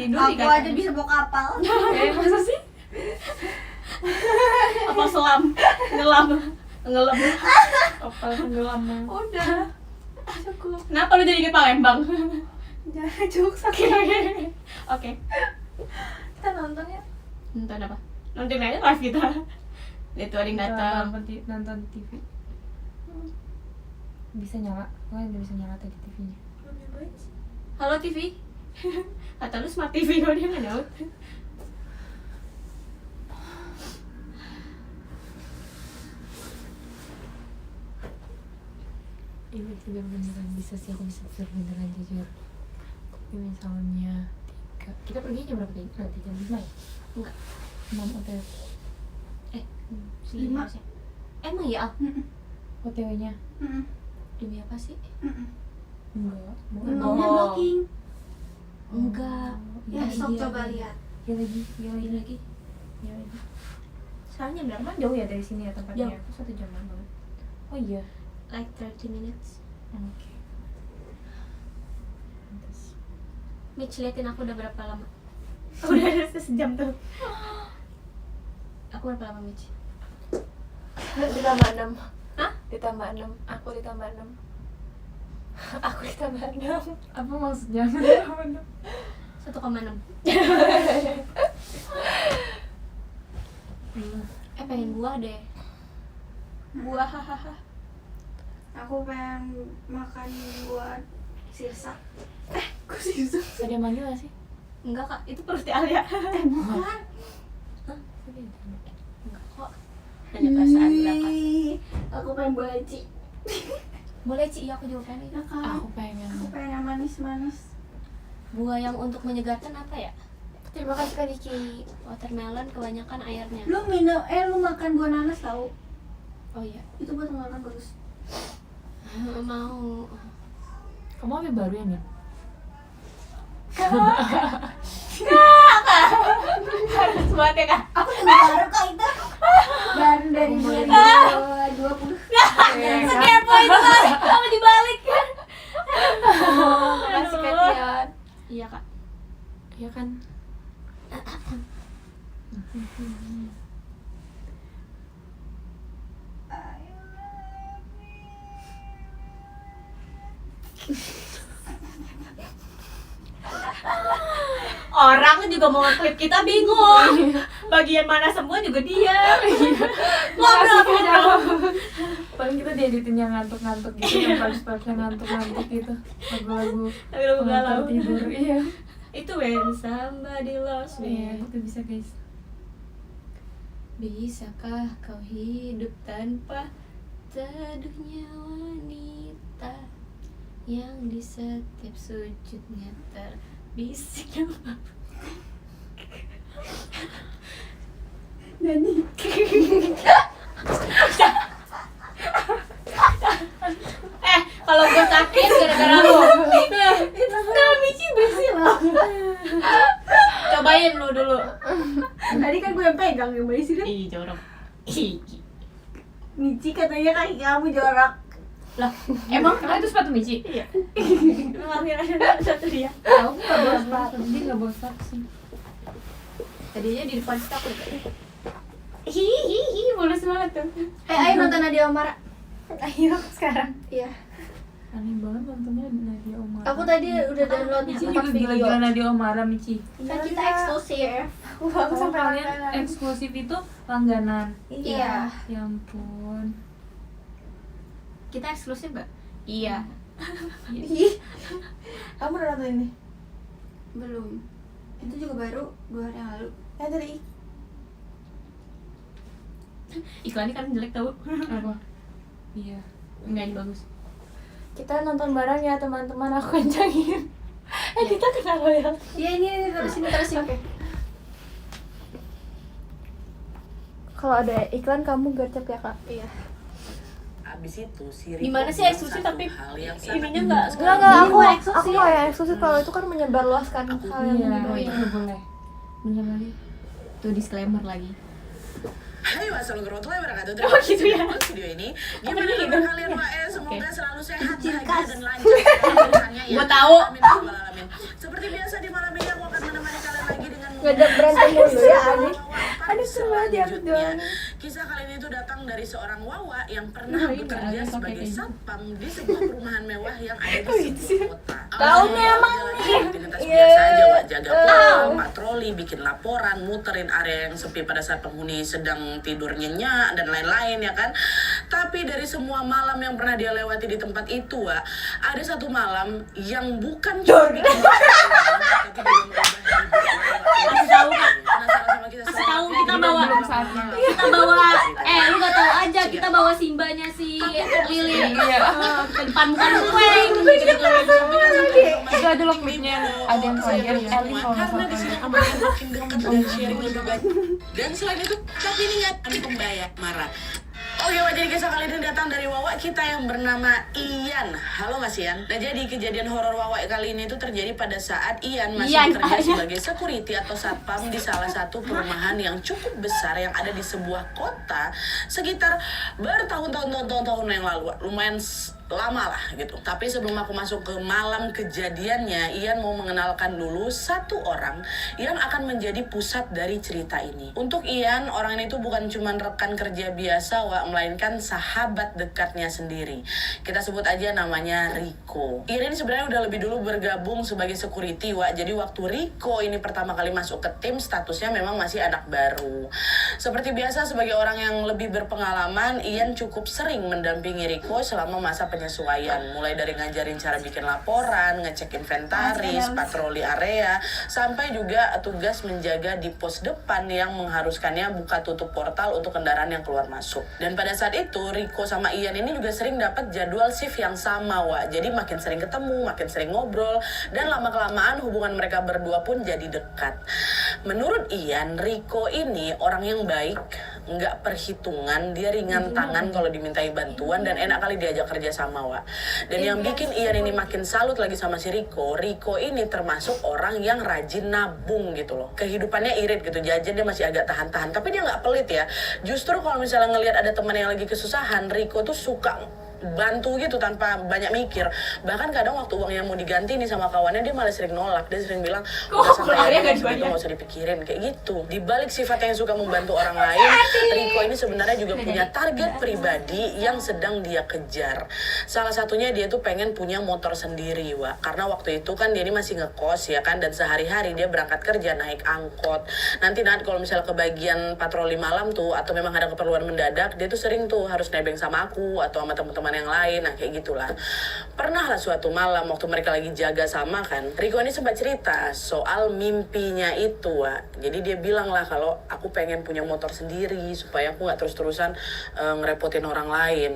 Aku aja bisa bawa kapal. Masa sih? Apa selam? Ngelam. Kapal tenggelam. Udah. Cukup. Kenapa lu jadi ke Palembang? Jangan jokes. Oke. Kita nonton ya. Nonton apa? Nonton aja live kita. Lihat tuh ada yang datang. Nonton TV. Bisa nyala? Gue nggak bisa nyala tadi TV-nya. Halo TV. Kata lu smart TV kok dia nggak nyaut. Ini juga beneran bisa sih, aku bisa beneran jujur. Tapi misalnya 3, kita pergi jam berapa tadi? Nanti jam 5 ya? Enggak. 6 OTW. Lima. Emang ya Al? OTW-nya? Demi apa sih? Enggak. Maunya blocking. Enggak. Ya, sok iya, coba iya. lihat. Ya lagi, ya lagi. lagi. Ya lagi. Soalnya benar kan jauh ya dari sini ya tempatnya? Jauh. Aku 1 jam banget. Oh iya. Like 30 minutes. Oke. Pantes. Mitch liatin aku udah berapa lama? Udah sejam tuh. Aku berapa lama Mitch? Ditambah 6. Hah? Ditambah 6. Aku ditambah 6. Aku ditambah 6. Apa maksudnya? Ditambah 6. 1,6. Pengen buah deh. Buah hahaha. Aku pengen makan buat sirsak. Kok sirsak? Ada yang manggil gak sih? Enggak kak, Itu perut Alia. Bukan. enggak kok. Ada perasaan belakang. Ih, aku pengen buat Ci. Boleh Ci, iya aku juga pengen. Ya kan? Aku pengen. Aku pengen yang manis-manis. Buah yang untuk menyegarkan apa ya? Terima kasih Kak Diki. Watermelon kebanyakan airnya. Lu lu makan buah nanas tau? Oh iya. Itu buat tenggorokan bagus. Mau. Kamu HP baru ya, Min? Harus banget ya kak. Aku juga baru kok itu. Baru dari 2020. Sekepo itu kali. Kamu dibalik. Makasih Kak Tian. Iya kak. Iya kan? Orang juga mau nge-clip kita bingung. Bagian mana semua juga dia. Ngobrol. Paling kita dieditin yang ngantuk-ngantuk gitu, yang parts-partsnya ngantuk-ngantuk gitu. Lagu-lagu Lagu-lagu pengantar galau. tidur, iya. Itu when somebody loves Iya, me. itu bisa guys. Bisakah kau hidup tanpa teduhnya wanita yang di setiap sujudnya terbisik? Nyanyi. Kalau gue sakit gara-gara lu. Nah, Mici bersih loh. Cobain lu dulu. Tadi kan gue yang pegang yang bersih kan. Ih, jorok. Ih. Mici katanya kaki kamu jorok. Lah, Emang itu sepatu Mici? iya. Emang akhirnya satu dia. Aku nggak bawa sepatu, dia nggak bawa sepatu sih. Tadinya di depan kita aku Hihihi, mulus banget tuh. Ayo nonton Nadia Omara. Ayo sekarang. Iya. Aneh banget nontonnya Nadia Omara. Aku tadi udah download Mici 4 juga video. gila-gila Nadia Omara, Mici. Kan kita eksklusif. Kalau kalian eksklusif itu langganan. Iya. Ya ampun. kita eksklusif gak? Iya. Ih. Kamu udah nonton ini? Belum. Itu juga baru 2 hari yang lalu. dari Iklannya kan jelek tau. Apa? Iya. Enggak, ini bagus. Kita nonton bareng ya teman-teman, aku kencangin. Kita kenal ya. Iya ini terus ini. Kalau ada iklan kamu gercep ya kak? Iya. Abis itu si Gimana Riko sih bilang eksklusif satu tapi hal yang ininya sangat nggak Enggak, Ini aku bukan eksklusif. nggak yang eksklusif, kalau itu kan menyebar luaskan hal yang Iya, gitu. itu nggak boleh. Bener lagi. Tuh disclaimer lagi. Hai wassalamualaikum warahmatullahi wabarakatuh. Oh, gitu ya. Terima kasih video ini. Gimana Apa kabar gitu? kalian Wae? Semoga Oke. selalu sehat, bahagia dan lancar pernikahannya ya. Gua tahu. Amin ya rabbal alamin. Seperti biasa di malam ini aku akan menemani kalian lagi dengan Ngajak berantem mulu ya, Adi. Adi seru banget ya, aku doang. Kisah kali ini tuh datang dari seorang Wawa yang pernah Oh, iya, bekerja ada sebagai pakai satpam di sebuah perumahan mewah yang ada di sebuah kota. Tahu Awalnya memang Wawa nih. jalan aktivitas Iya. biasa aja, Wak. Jaga pos, patroli, bikin laporan, muterin area yang sepi pada saat penghuni sedang tidur nyenyak dan lain-lain ya kan. Tapi dari semua malam yang pernah dia lewati di tempat itu, Wak, ada satu malam yang bukan cuma bikin dia tapi juga merubah hidup Wawa. Kasih tahu, Kak. Penasaran sama kita Kasih semua? tahu, Ya, kita gimana? bawa. Belum saatnya. Kita bawa lu gak tahu aja kita bawa Simbanya si Lili. Iya. Ke depan bukan gue. Itu ada loh klipnya, ada yang terakhir Elin kalau nggak Karena di sini salah. kemarin makin dekat dan sharing lebih banyak. Dan selain itu, tapi ini nggak ada pembayar marah. Oke, Wak, jadi kisah kali ini datang dari Wawa kita yang bernama Ian. Halo Mas Ian. Nah, jadi kejadian horor Wawa kali ini itu terjadi pada saat Ian masih Ian, bekerja Ian. sebagai security atau satpam di salah satu perumahan yang cukup besar yang ada di sebuah kota sekitar bertahun-tahun yang lalu. Lumayan lama lah gitu. Tapi sebelum aku masuk ke malam kejadiannya, Ian mau mengenalkan dulu satu orang yang akan menjadi pusat dari cerita ini. Untuk Ian, orang ini tuh bukan cuma rekan kerja biasa, Wak, melainkan sahabat dekatnya sendiri. Kita sebut aja namanya Riko. Ian ini sebenarnya udah lebih dulu bergabung sebagai security, Wak. Jadi waktu Riko ini pertama kali masuk ke tim, statusnya memang masih anak baru. Seperti biasa, sebagai orang yang lebih berpengalaman, Ian cukup sering mendampingi Riko selama masa penyesuaian, mulai dari ngajarin cara bikin laporan, ngecek inventaris, patroli area, sampai juga tugas menjaga di pos depan yang mengharuskannya buka tutup portal untuk kendaraan yang keluar masuk. Dan pada saat itu Riko sama Ian ini juga sering dapat jadwal shift yang sama, Wak. Jadi makin sering ketemu, makin sering ngobrol, dan lama-kelamaan hubungan mereka berdua pun jadi dekat. Menurut Ian, Riko ini orang yang baik, nggak perhitungan, dia ringan tangan kalau dimintai bantuan dan enak kali diajak kerja sama, Wak. Dan yang bikin Ian ini makin salut lagi sama si Riko ini termasuk orang yang rajin nabung gitu loh. Kehidupannya irit gitu, jajan dia masih agak tahan-tahan, tapi dia nggak pelit ya. Justru kalau misalnya ngelihat ada teman yang lagi kesusahan, Riko tuh suka bantu gitu tanpa banyak mikir. Bahkan kadang waktu uangnya mau diganti nih sama kawannya, dia malah sering nolak. Dia sering bilang, udah santai aja, itu nggak usah dipikirin, kayak gitu. Di balik sifatnya yang suka membantu orang lain, Riko ini sebenarnya juga punya target pribadi yang sedang dia kejar. Salah satunya dia tuh pengen punya motor sendiri, Wak. Karena waktu itu kan dia ini masih ngekos ya kan, dan sehari-hari dia berangkat kerja naik angkot. Nanti kalau misalnya kebagian patroli malam tuh, atau memang ada keperluan mendadak, dia tuh sering tuh harus nebeng sama aku atau sama teman-teman yang lain, nah kayak gitulah. Pernah lah suatu malam waktu mereka lagi jaga sama kan, Riko ini sempat cerita soal mimpinya itu, Wak. Jadi dia bilang lah kalau aku pengen punya motor sendiri supaya aku nggak terus-terusan ngerepotin orang lain.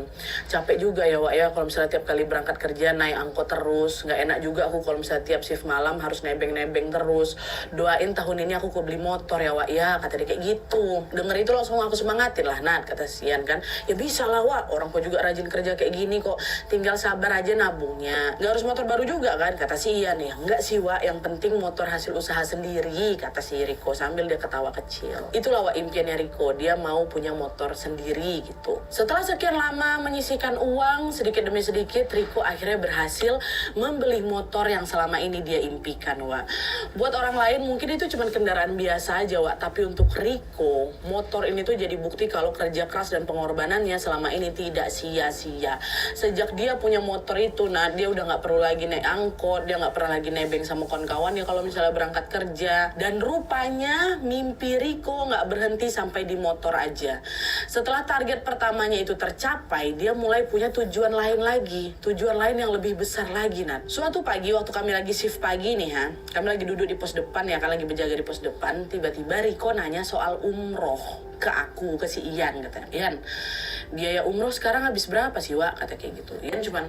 Capek juga ya, Wak, ya kalau misalnya tiap kali berangkat kerja naik angkot terus, nggak enak juga aku kalau misalnya tiap shift malam harus nebeng-nebeng terus. Doain tahun ini aku beli motor ya, Wak, ya, kata dia kayak gitu. Denger itu langsung aku semangatin lah, Nat, kata Sian kan. Ya bisa lah, Wak, orang kok juga rajin kerja kayak gini kok, tinggal sabar aja nabungnya, nggak harus motor baru juga kan, kata si Ian. Ya enggak sih, Wak, yang penting motor hasil usaha sendiri, kata si Riko sambil dia ketawa kecil. Itulah, Wak, impiannya Riko, dia mau punya motor sendiri gitu. Setelah sekian lama menyisihkan uang sedikit demi sedikit, Riko akhirnya berhasil membeli motor yang selama ini dia impikan, Wak. Buat orang lain mungkin itu cuma kendaraan biasa aja, Wak, tapi untuk Riko, motor ini tuh jadi bukti kalau kerja keras dan pengorbanannya selama ini tidak sia-sia. beda. Sejak dia punya motor itu, nah dia udah nggak perlu lagi naik angkot, dia nggak pernah lagi nebeng sama kawan-kawan ya kalau misalnya berangkat kerja. Dan rupanya mimpi Riko nggak berhenti sampai di motor aja. Setelah target pertamanya itu tercapai, dia mulai punya tujuan lain lagi, tujuan lain yang lebih besar lagi, Nat. Suatu pagi waktu kami lagi shift pagi nih, kami lagi duduk di pos depan ya, kan lagi berjaga di pos depan. Tiba-tiba Riko nanya soal umroh ke aku, ke si Ian, katanya. Ian, biaya umroh sekarang habis berapa sih, Wak? Kata kayak gitu. Ian cuman,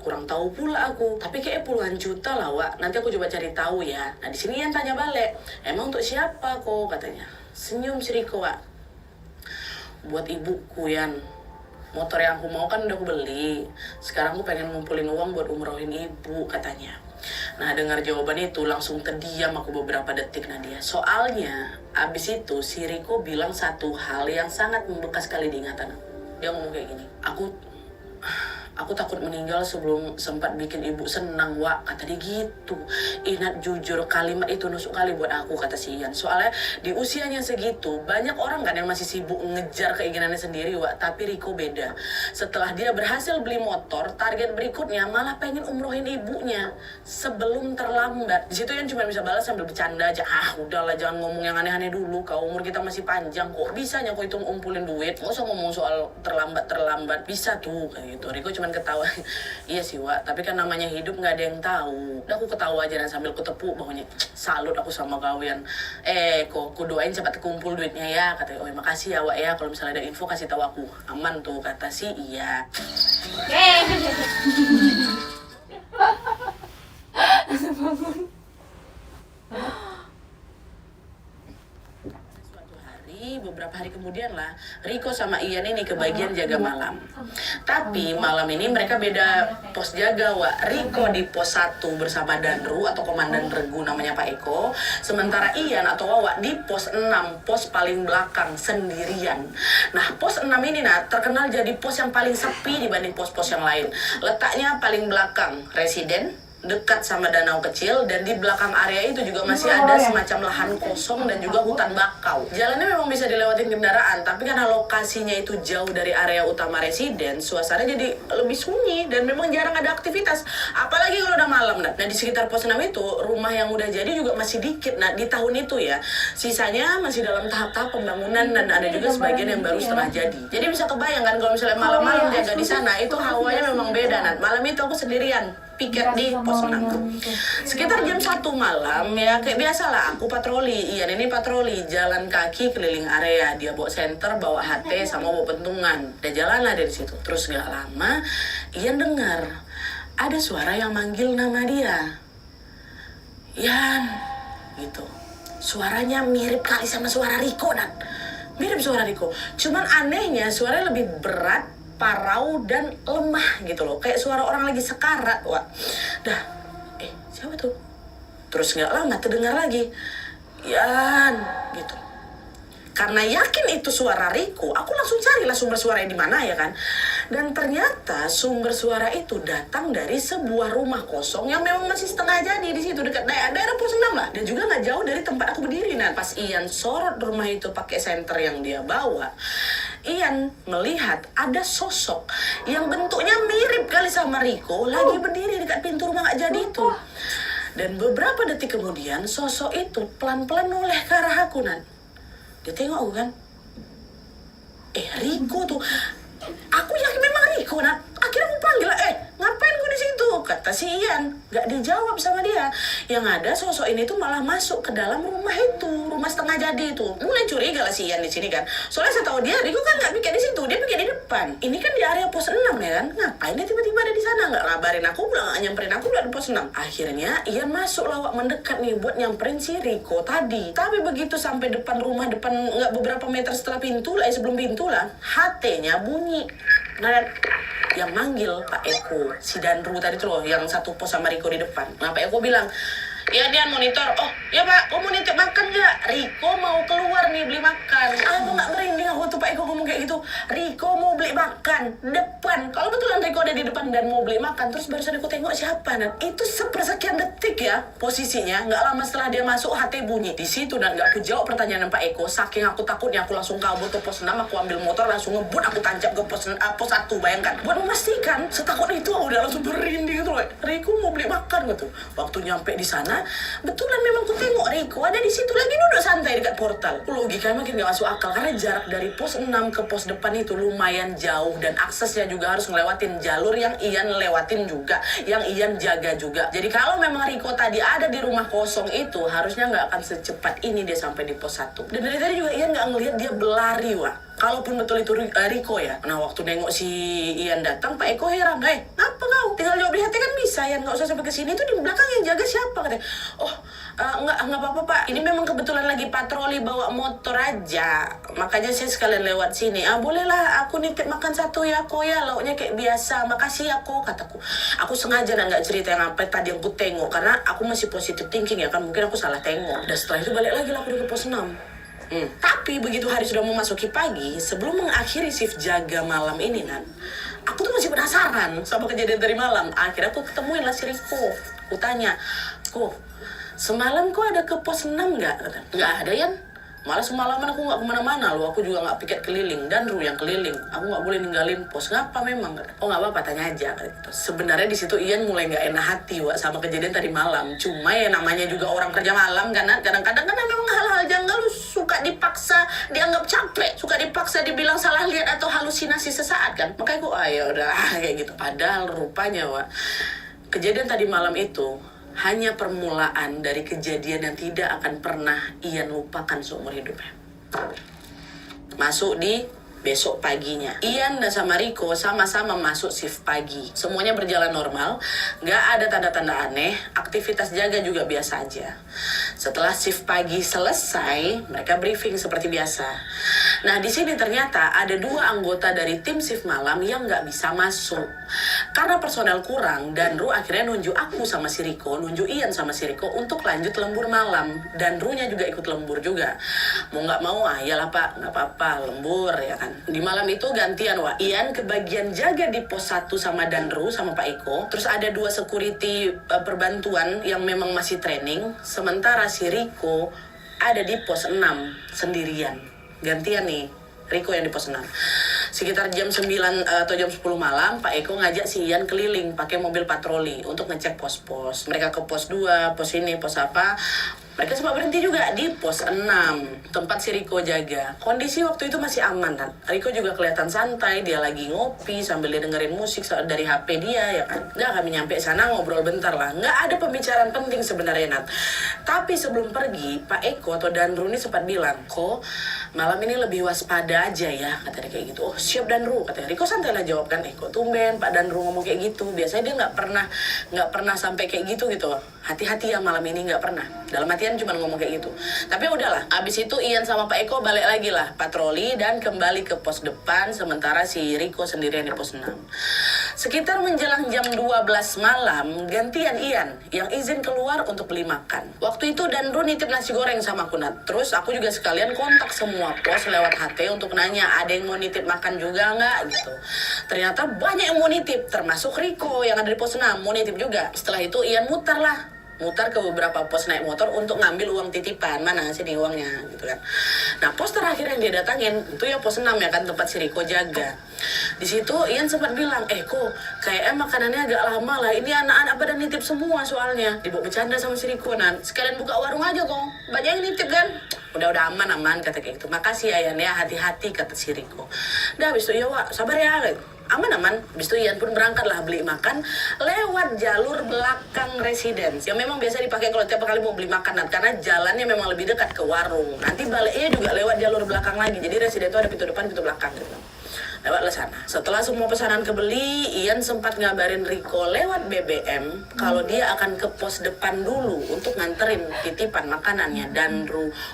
kurang tahu pula aku. Tapi kayak puluhan juta lah, Wak. Nanti aku coba cari tahu ya. Nah di sini Ian tanya balik, emang untuk siapa kok? Katanya. Senyum si Riko, Wak. Buat ibuku, Ian. Motor yang aku mau kan udah aku beli. Sekarang aku pengen ngumpulin uang buat umrohin ibu, katanya. Nah dengar jawaban itu langsung terdiam aku beberapa detik, Nadia. Soalnya abis itu si Riko bilang satu hal yang sangat membekas sekali di ingatan. Dia ngomong kayak gini, aku takut meninggal sebelum sempat bikin ibu senang, Wak. Kata dia gitu. Inat jujur, kalimat itu nusuk kali buat aku, kata si Ian. Soalnya di usianya segitu, banyak orang kan yang masih sibuk ngejar keinginannya sendiri, Wak. Tapi Riko beda. Setelah dia berhasil beli motor, target berikutnya malah pengen umrohin ibunya sebelum terlambat. Di situ Ian cuma bisa balas sambil bercanda aja. Udahlah, jangan ngomong yang aneh-aneh dulu. Kau umur kita masih panjang kok. Bisanya kok itu ngumpulin duit. Gak usah ngomong soal terlambat. Bisa tuh, kayak gitu. Riko cuman ketawa. Iya sih, Wak, tapi kan namanya hidup nggak ada yang tahu. Udah aku ketawa aja dan sambil kutepuk bawahnya. Salut aku sama kalian. Kok aku doain cepat kumpul duitnya ya, katanya. Oh makasih ya, Wak ya, kalau misalnya ada info kasih tahu aku. Aman tuh, kata si Iya. Beberapa hari kemudian lah, Riko sama Ian ini ke bagian jaga malam. Tapi malam ini mereka beda pos jaga, Wak. Riko di pos 1 bersama Danru atau Komandan Regu namanya Pak Eko. Sementara Ian atau Wawa di pos 6, pos paling belakang sendirian. Nah pos 6 ini terkenal jadi pos yang paling sepi dibanding pos-pos yang lain. Letaknya paling belakang, residen, dekat sama danau kecil, dan di belakang area itu juga masih ada semacam lahan kosong dan juga hutan bakau. Jalannya memang bisa dilewatin kendaraan, tapi karena lokasinya itu jauh dari area utama residen, suasana jadi lebih sunyi dan memang jarang ada aktivitas. Apalagi kalau udah malam, Nah di sekitar pos 6 itu, rumah yang udah jadi juga masih dikit, di tahun itu ya. Sisanya masih dalam tahap-tahap pembangunan dan ada juga sebagian yang baru setengah jadi. Jadi bisa kebayangkan kalau misalnya malam-malam jaga di sana, itu hawanya memang beda, Malam itu aku sendirian piket di pos 6. Sekitar jam 1 malam ya, kayak biasalah aku patroli. Ian ini patroli jalan kaki keliling area. Dia bawa senter, bawa HT sama bawa pentungan. Dia jalan lah dari situ. Terus gak lama Ian dengar ada suara yang manggil nama dia. Ian gitu. Suaranya mirip kali sama suara Riko, mirip suara Riko. Cuman anehnya suaranya lebih berat, parau dan lemah gitu loh, kayak suara orang lagi sekarat, Wak. Dah, siapa tuh? Terus nggak lama terdengar lagi, Yan, gitu. Karena yakin itu suara Riko, aku langsung carilah sumber suaranya di mana ya kan. Dan ternyata sumber suara itu datang dari sebuah rumah kosong yang memang masih setengah jadi di situ dekat daerah pos 6 lah. Dan juga nggak jauh dari tempat aku berdiri. Pas Ian sorot rumah itu pakai senter yang dia bawa, Ian melihat ada sosok yang bentuknya mirip kali sama Riko lagi berdiri dekat pintu rumah nggak jadi itu. Dan beberapa detik kemudian sosok itu pelan-pelan noleh ke arah aku, Dia tengok aku kan, Riko tuh. Aku yakin memang Riko, Akhirnya aku panggil, ngapain gue di situ? Kata si Ian, gak dijawab sama dia. Yang ada sosok ini tuh malah masuk ke dalam rumah itu, rumah setengah jadi itu. Mulai curiga lah si Ian di sini kan. Soalnya saya tahu dia, Riko kan gak piket di situ, dia piket di depan. Ini kan di area pos 6 ya kan. Ngapain dia tiba-tiba ada di sana? Gak ngabarin aku, gak nyamperin aku udah di pos 6. Akhirnya Ian masuk lawak mendekat nih buat nyamperin si Riko tadi. Tapi begitu sampai depan rumah, gak beberapa meter setelah pintu lah, sebelum pintu lah, HT-nya bunyi. Yang manggil Pak Eko, si Danru tadi tuh loh, yang satu pos sama Riko di depan. Pak Eko bilang, ya dia monitor. Ya Pak, kau mau nitip makan gak? Riko mau keluar nih beli makan. Aku gak merinding aku tuh Pak Pak Eko ngomong kayak gitu, Riko mau beli makan depan. Kalau betulan Riko ada di depan dan mau beli makan, terus barusan aku tengok siapa, Nan? Itu sepersekian detik ya posisinya. Nggak lama setelah dia masuk, HT bunyi di situ, dan nggak aku jawab pertanyaan Pak Eko. Saking aku takutnya, aku langsung kabur ke pos 6. Aku ambil motor, langsung ngebut, aku tancap ke pos 1. Bayangkan, buat memastikan setakut itu, aku udah langsung berinding gitu loh. Riko mau beli makan gitu. Waktu nyampe di sana, betulan memang aku tengok Riko ada di situ lagi duduk santai dekat portal. Logikanya makin gak masuk akal karena jarak dari pos 6 ke pos depan itu lumayan jauh, dan aksesnya juga harus ngelewatin jalur yang Ian lewatin juga, yang Ian jaga juga. Jadi kalau memang Riko tadi ada di rumah kosong itu, harusnya nggak akan secepat ini dia sampai di pos 1. Dan dari tadi juga Ian nggak ngelihat dia berlari, Wak. Kalaupun betul itu Riko ya. Nah, waktu nengok si Ian datang, Pak Eko heran. Ngapa kau? Tinggal jawab di hati kan bisa, Ian. Nggak usah sampai ke sini. Itu di belakang yang jaga siapa? Katanya. Oh, nggak apa-apa, Pak. Ini memang kebetulan lagi patroli bawa motor aja. Makanya saya sekalian lewat sini. Bolehlah aku nitip makan satu ya, kok ya. Lauknya kayak biasa. Makasih ya, kok, kataku. Aku sengaja nggak cerita yang apa tadi yang aku tengok. Karena aku masih positive thinking ya kan. Mungkin aku salah tengok. Dan setelah itu balik lagi lah aku ke pos 6. Tapi begitu hari sudah memasuki pagi, sebelum mengakhiri shift jaga malam ini, Nan, aku tuh masih penasaran sama kejadian dari malam. Akhirnya aku ketemuin lah si Riko. Aku tanya, kok semalam kok ada ke pos 6 nggak? Nggak ada, Yan. Malah semalaman aku nggak kemana-mana loh. Aku juga nggak piket keliling. Dan Ru yang keliling. Aku nggak boleh ninggalin pos. Ngapa memang? Oh nggak apa-apa, tanya aja. Sebenarnya di situ Ian mulai nggak enak hati, Wak, sama kejadian tadi malam. Cuma ya namanya juga orang kerja malam kan. Kadang-kadang kan memang hal-hal janggal lu suka dipaksa dianggap capek. Suka dipaksa dibilang salah lihat atau halusinasi sesaat kan. Makanya aku ya udah kayak gitu. Padahal rupanya, Wak, kejadian tadi malam itu hanya permulaan dari kejadian yang tidak akan pernah Ian lupakan seumur hidupnya. Masuk di besok paginya, Ian dan sama Riko sama-sama masuk shift pagi. Semuanya berjalan normal, nggak ada tanda-tanda aneh, aktivitas jaga juga biasa aja. Setelah shift pagi selesai, mereka briefing seperti biasa. Nah, di sini ternyata ada 2 anggota dari tim shift malam yang nggak bisa masuk. Karena personel kurang, dan Ru akhirnya nunjuk aku sama si Riko, nunjuk Ian sama si Riko untuk lanjut lembur malam. Dan Ru-nya juga ikut lembur juga. Mau nggak mau, iyalah Pak, nggak apa-apa, lembur ya kan. Di malam itu gantian, Wak. Ian ke bagian jaga di pos 1 sama Danru sama Pak Eko. Terus ada 2 security perbantuan yang memang masih training. Sementara si Riko ada di pos 6 sendirian. Gantian nih, Riko yang di pos 6. Sekitar jam 9 atau jam 10 malam, Pak Eko ngajak si Ian keliling pakai mobil patroli untuk ngecek pos-pos. Mereka ke pos 2, pos ini, pos apa. Mereka sempat berhenti juga di pos 6, tempat si Riko jaga. Kondisi waktu itu masih aman kan. Riko juga kelihatan santai, dia lagi ngopi sambil dia dengerin musik dari HP dia ya kan. Nggak, kami nyampe sana ngobrol bentar lah. Nggak ada pembicaraan penting sebenarnya, Nat. Tapi sebelum pergi, Pak Eko atau Danru ini sempat bilang, kok malam ini lebih waspada aja ya, katanya kayak gitu. Oh siap Danru, katanya. Riko santai lah jawab kan. Kok tumben Pak Danru ngomong kayak gitu. Biasanya dia nggak pernah sampai kayak gitu. Hati-hati ya malam ini, nggak pernah. Dalam hatian cuma ngomong kayak gitu. Tapi udahlah, abis itu Ian sama Pak Eko balik lagi lah patroli dan kembali ke pos depan, sementara si Riko sendirian di pos 6. Sekitar menjelang jam 12 malam, gantian Ian yang izin keluar untuk beli makan. Waktu itu Danru nitip nasi goreng sama aku, Nat. Terus aku juga sekalian kontak semua pos lewat HT untuk nanya, ada yang mau nitip makan juga nggak gitu. Ternyata banyak yang mau nitip, termasuk Riko yang ada di pos 6 mau nitip juga. Setelah itu Ian mutar ke beberapa pos naik motor untuk ngambil uang titipan. Mana sini uangnya gitu kan. Nah, pos terakhir yang dia datangin itu ya pos 6 ya kan, tempat si Riko jaga. Di situ Ian sempat bilang, kok kayaknya makanannya agak lama lah. Ini anak-anak pada nitip semua soalnya. Dibawa bercanda sama si Riko, Nan. Sekalian buka warung aja kok. Banyak yang nitip kan. Udah aman kata kayak gitu. Makasih ya Ian ya, hati-hati kata si Riko. Dah habis itu ya Wak, sabar ya. Aman. Habis itu Ian pun berangkat lah beli makan lewat jalur belakang residence yang memang biasa dipakai kalau tiap kali mau beli makanan, karena jalannya memang lebih dekat ke warung. Nanti baliknya juga lewat jalur belakang lagi. Jadi residence itu ada pintu depan, pintu belakang gitu. Lewatlah sana. Setelah semua pesanan kebeli, Ian sempat ngabarin Riko lewat BBM kalau dia akan ke pos depan dulu untuk nganterin titipan makanannya. Dan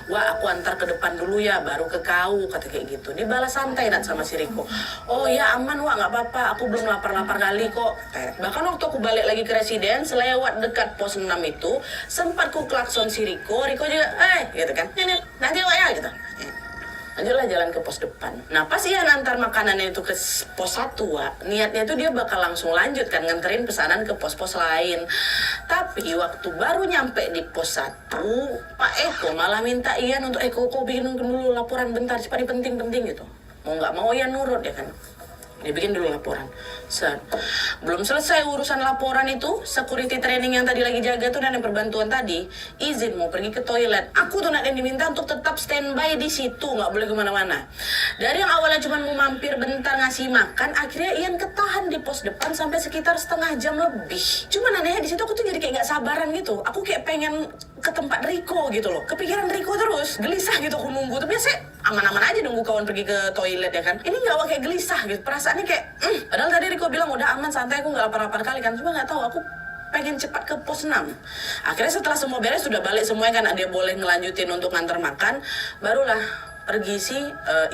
Wah aku antar ke depan dulu ya, baru ke kau, kata kayak gitu. Dibalas santai Nat sama si Riko. Oh ya aman Wak, nggak apa-apa, aku belum lapar-lapar kali kok. Bahkan waktu aku balik lagi ke residence, lewat dekat pos 6 itu, sempat ku klakson si Riko juga, gitu kan, nanti Wak ya, gitu. lanjutlah jalan ke pos depan. Nah pas Ian antar makanannya itu ke pos 1, Wak, niatnya tuh dia bakal langsung lanjut kan nganterin pesanan ke pos-pos lain. Tapi waktu baru nyampe di pos 1, Pak Eko malah minta Ian untuk kok bikin dulu laporan bentar, cepat, ini penting gitu. Mau nggak mau Ian nurut ya kan. Dia bikin dulu laporan. Belum selesai urusan laporan itu, security training yang tadi lagi jaga tuh dan yang perbantuan tadi izin mau pergi ke toilet. Aku tuh yang diminta untuk tetap standby di situ, nggak boleh kemana-mana. Dari yang awalnya cuma mau mampir bentar ngasih makan, akhirnya Ian ketahan di pos depan sampai sekitar setengah jam lebih. Cuman anehnya di situ aku tuh jadi kayak nggak sabaran gitu. Aku kayak pengen ke tempat Riko gitu loh. Kepikiran Riko terus, gelisah gitu aku nunggu. Tapi biasanya aman-aman aja nunggu kawan pergi ke toilet ya kan. Ini nggak kayak gelisah gitu. Perasaannya kayak, padahal tadi Riko bilang udah aman, santai, aku nggak lapar-lapar kali kan. Cuma nggak tahu, aku pengen cepat ke pos 6. Akhirnya setelah semua beres, sudah balik semuanya kan, dia boleh ngelanjutin untuk nganter makan. Barulah pergi si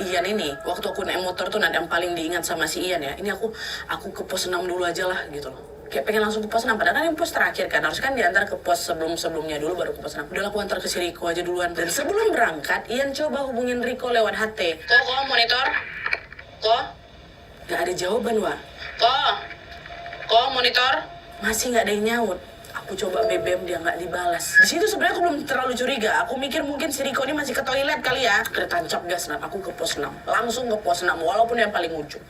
Ian ini. Waktu aku naik motor tuh yang paling diingat sama si Ian ya. Ini aku ke pos 6 dulu aja lah gitu loh. Kayak pengen langsung ke pos 6, padahal kan ini pos terakhir kan. Harus kan diantar ke pos sebelumnya dulu baru ke pos 6. Udah aku antar ke si Riko aja duluan. Dan sebelum berangkat, Ian coba hubungin Riko lewat HT. Kok monitor? Kok? Gak ada jawaban, Wak. Kok monitor? Masih gak ada yang nyaut. Aku coba BBM, dia nggak dibalas. Di situ sebenarnya aku belum terlalu curiga. Aku mikir mungkin si Riko ini masih ke toilet kali ya. Tancap gas, aku ke pos 6. Langsung ke pos 6, walaupun yang paling ujung.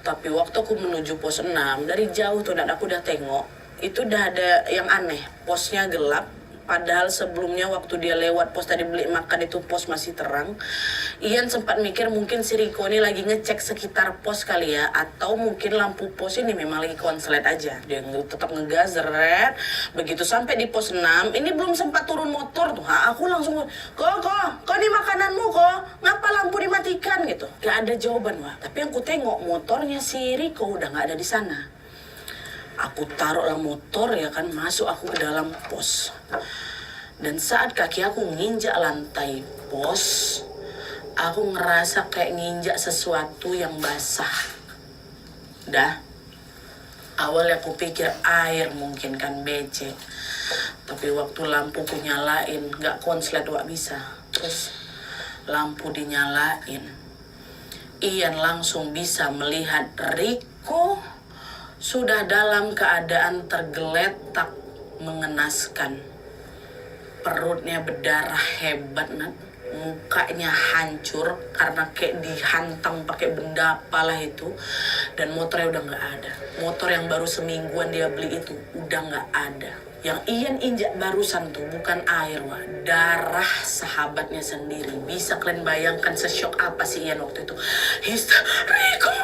Tapi waktu aku menuju pos 6, dari jauh tuh aku udah tengok, itu udah ada yang aneh. Posnya gelap, padahal sebelumnya waktu dia lewat pos tadi beli makan itu pos masih terang. Ian sempat mikir mungkin si Riko ini lagi ngecek sekitar pos kali ya, atau mungkin lampu pos ini memang lagi konslet aja. Dia tetap ngegas, zeret. Begitu sampai di pos 6, ini belum sempat turun motor tuh. Aku langsung, kok ini makananmu kok? Ngapa lampu dimatikan gitu? Gak ada jawaban, Wak. Tapi yang ku tengok motornya si Riko udah gak ada di sana. Aku taruhlah motor ya kan, masuk aku ke dalam pos. Dan saat kaki aku nginjak lantai pos, aku ngerasa kayak nginjak sesuatu yang basah. Awalnya aku pikir air mungkin kan, becek. Tapi waktu lampu ku nyalain, gak konslet Wak bisa. Terus lampu dinyalain, Ian langsung bisa melihat Riko sudah dalam keadaan tergeletak mengenaskan. Perutnya berdarah hebat, Nat. Mukanya hancur karena kayak dihantam pakai benda apalah itu. Dan motornya udah nggak ada. Motor yang baru semingguan dia beli itu udah nggak ada. Yang Ian injak barusan tuh bukan air, Wak. Darah sahabatnya sendiri. Bisa kalian bayangkan sesyok apa sih Ian waktu itu? Riko!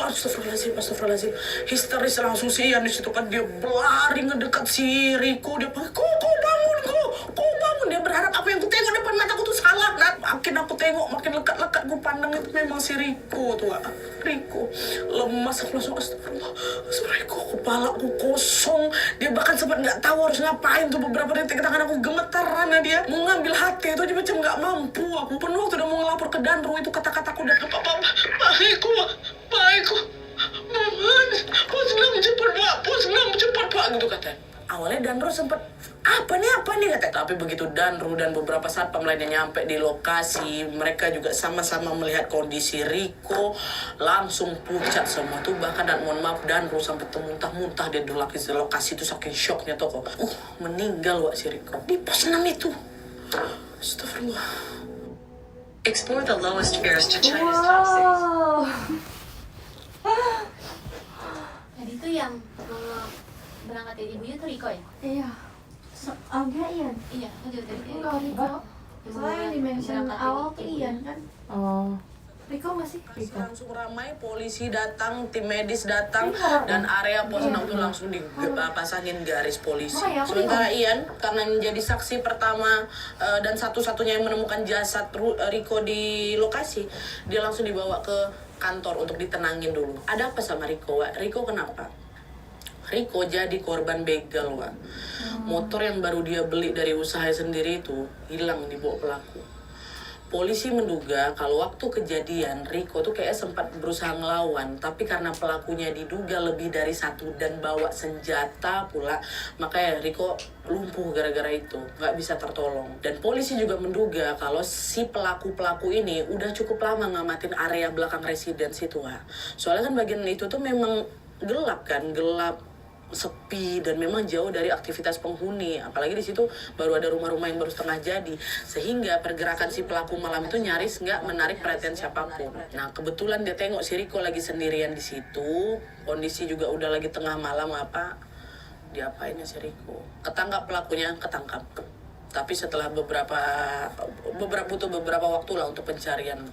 Astagfirullahaladzim. Histeris langsung si Ian di situ kan. Dia berlari ngedekat si Riko. Dia panggil, kok bangun. Dia berharap apa yang ku tengok depan mataku tuh salah. Nah, makin aku tengok, makin lekat-lekat ku pandang itu memang si Riko tuh, Wak. Riko lemas, aku langsung astagfirullah. Riko, kepala aku kosong. Dia bahkan sempat nggak tahu harus ngapain tuh. Beberapa detik tangan aku gemeteran. Dia mau ngambil HT itu aja macam nggak mampu. Aku penuh waktu udah mau ngelapor ke Danru, itu kata-kataku udah Baikku, pos 6 cepat Pak gitu katanya. Awalnya Danru sempat apa nih katanya. Tapi begitu Danru dan beberapa satpam lainnya nyampe di lokasi, mereka juga sama-sama melihat kondisi Riko, langsung pucat semua tuh. Bahkan dan mohon maaf, Danru sampai muntah-muntah dia di lokasi itu saking shocknya tuh kok. Meninggal Wak si Riko di pos 6 itu. Astagfirullah. Explore the lowest fares to China's top cities. Tadi tuh yang berangkat dari ibunya tuh Riko ya? Iya. Enggak Ian. Iya, aku juga tadi kayak Enggak Riko. Soalnya yang dimention awal tuh Ian kan. Oh. Riko masih? Langsung ramai, polisi datang, tim medis datang, dan area pos 6 itu langsung dipasangin garis polisi. Sementara Ian, karena menjadi saksi pertama dan satu-satunya yang menemukan jasad Riko di lokasi, dia langsung dibawa ke kantor untuk ditenangin dulu. Ada apa sama Riko, Wak? Riko kenapa? Riko jadi korban begal, Wak. Motor yang baru dia beli dari usaha sendiri itu hilang dibawa pelaku. Polisi menduga kalau waktu kejadian Riko tuh kayak sempat berusaha ngelawan, tapi karena pelakunya diduga lebih dari satu dan bawa senjata pula, makanya Riko lumpuh gara-gara itu, nggak bisa tertolong. Dan polisi juga menduga kalau si pelaku-pelaku ini udah cukup lama ngamatin area belakang residence itu, ha. Soalnya kan bagian itu tuh memang gelap kan, gelap, sepi, dan memang jauh dari aktivitas penghuni. Apalagi di situ baru ada rumah-rumah yang baru setengah jadi, sehingga pergerakan si pelaku malam itu nyaris nggak menarik perhatian siapapun. Nah, kebetulan dia tengok si Riko lagi sendirian di situ, kondisi juga udah lagi tengah malam, diapain ya si Riko? Ketangkap pelakunya, ketangkap. Tapi setelah beberapa waktu lah untuk pencarian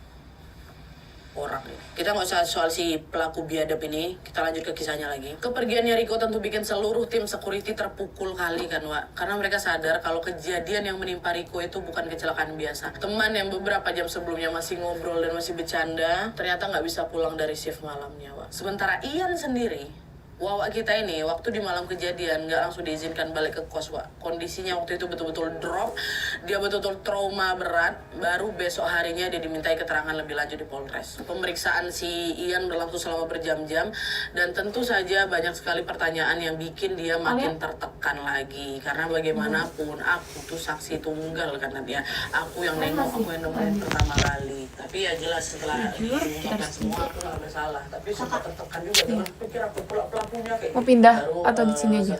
orang. Kita nggak usah soal si pelaku biadab ini, kita lanjut ke kisahnya lagi. Kepergiannya Riko tentu bikin seluruh tim security terpukul kali kan, Wak. Karena mereka sadar kalau kejadian yang menimpa Riko itu bukan kecelakaan biasa. Teman yang beberapa jam sebelumnya masih ngobrol dan masih bercanda, ternyata nggak bisa pulang dari shift malamnya, Wak. Sementara Ian sendiri, Wawa kita ini waktu di malam kejadian nggak langsung diizinkan balik ke kos, Wak. Kondisinya waktu itu betul-betul drop, dia betul-betul trauma berat. Baru besok harinya dia dimintai keterangan lebih lanjut di Polres. Pemeriksaan si Ian berlangsung selama berjam-jam, dan tentu saja banyak sekali pertanyaan yang bikin dia makin tertekan lagi. Karena bagaimanapun aku tuh saksi tunggal karena dia, aku yang nengok, aku yang nemuin pertama kali. Tapi ya jelas setelah diungkapkan semua aku nggak ada salah. Tapi sempat tertekan juga dengan pikir aku pelakunya kayak Mau pindah baru, atau di sini aja?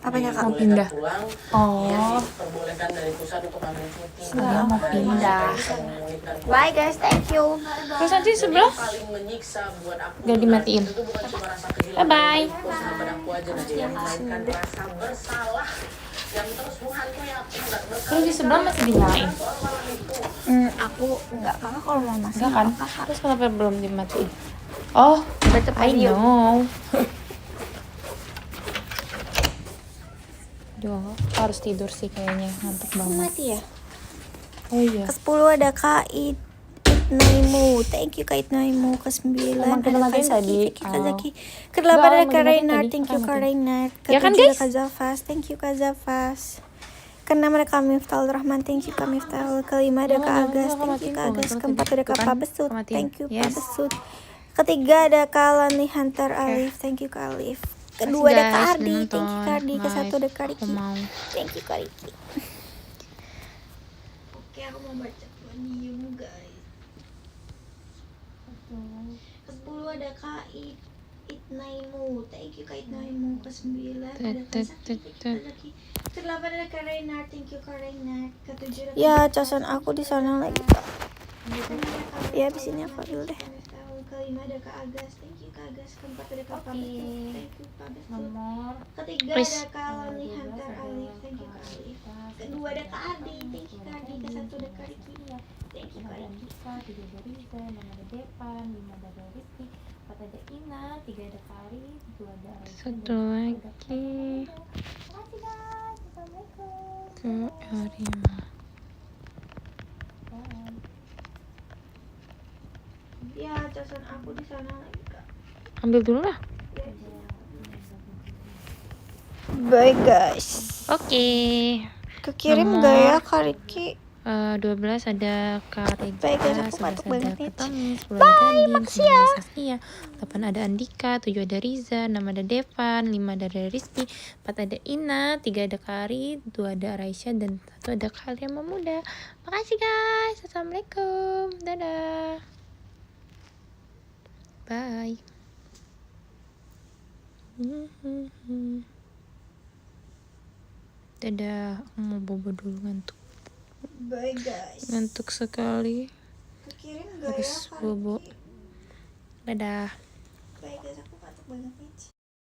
Apanya, Kak? Mau pindah. Pulang, Oh. dia diperbolehkan dari pusat untuk ambil cuti. Saya mau pindah. Bye guys, thank you. Terus nanti sebelah Paling menyiksa buat aku gak dimatiin. itu bukan cuma rasa kehilangan Bye-bye. sahabat aku aja Nadia, yang melainkan rasa bersalah yang terus menghantui aku. Nggak bersalah Terus di sebelah masih dinyalain. soal malam itu. Aku nggak, kakak kalau mau masak Enggak kan? Terus kenapa belum dimatiin? Oh, I know. Duh, harus tidur sih kayaknya, ngantuk banget. mati ya. Oh iya. Ke-10 ada Kak Itnaimu, thank you Kak Itnaimu. Ke-9 Emang kita ada matiin Kak tadi? Zaki, Kak Zaki. Oh. Ke-8 Enggak, ada emang Kak dimatiin Rainar, tadi. thank you Kan Kak matiin. Rainar. Ya kan, Ke-7 ada guys? Kak Zafas, thank you Kak Zafas. Ke-6 ada Kak Miftahul Rahman, thank you Kak Miftahul. Ke-5 ada Kak Agas, thank you Kak Agas. Ke-4 ada Kak Pak Besut, thank you Pak Besut. Ke-3 ada Kak Lani Hunter Alif, thank you Kak Alif. Ke-2 ada Kak Ardi, thank you Kak Ardi. Ke-1 ada Kak Riki, thank you Kak Riki. Oke, aku mau baca podium guys. Ke-10 ada Kak Itnaimu, thank you Kak Itnaimu. Ke-9 ada Kak Zaki, thank you Kak Zaki. Ke-8 ada Kak Rainar, thank you Kak Rainar. Ke-7 ada ya, casan aku di sana lagi Kak. Ya, abis ini aku ambil deh. Ke-5 ada Kak Agas, thank you Kak Agas. Ke-4 ada Kak Pak Besut, thank you Pak Besut. Ke-3 ada Kak Lani Hunter Alif, thank you Kak Alif. Ke-2 ada Kak Ardi, thank you Kak Ardi. Ke-1 ada Kak Riki, thank you Kak Riki. Satu lagi ke Arima. Ya, casan aku di sana lagi Kak. Ambil dulu lah. Bye guys. Oke. Kekirim gak ya Kak Riki? 12 ada Kak Rega, Baik, guys, aku 11 ngantuk ada banget nih. Kak Tommy, 10 ada Andin, 9 ada Saskia, 8 ada Andika, 7 ada Riza, 6 ada Devan, 5 ada Rizky, 4 ada Ina, 3 ada Kari, 2 ada Raisya, dan 1 ada Kalian Memuda. Makasih guys. Assalamualaikum. Dadah. Bye. Dadah. Aku mau bobo dulu, ngantuk. Bye guys. Ngantuk sekali. Kekirim gak ya Harus Kak bobo. Riki? Dadah. Bye guys, aku ngantuk banget nih.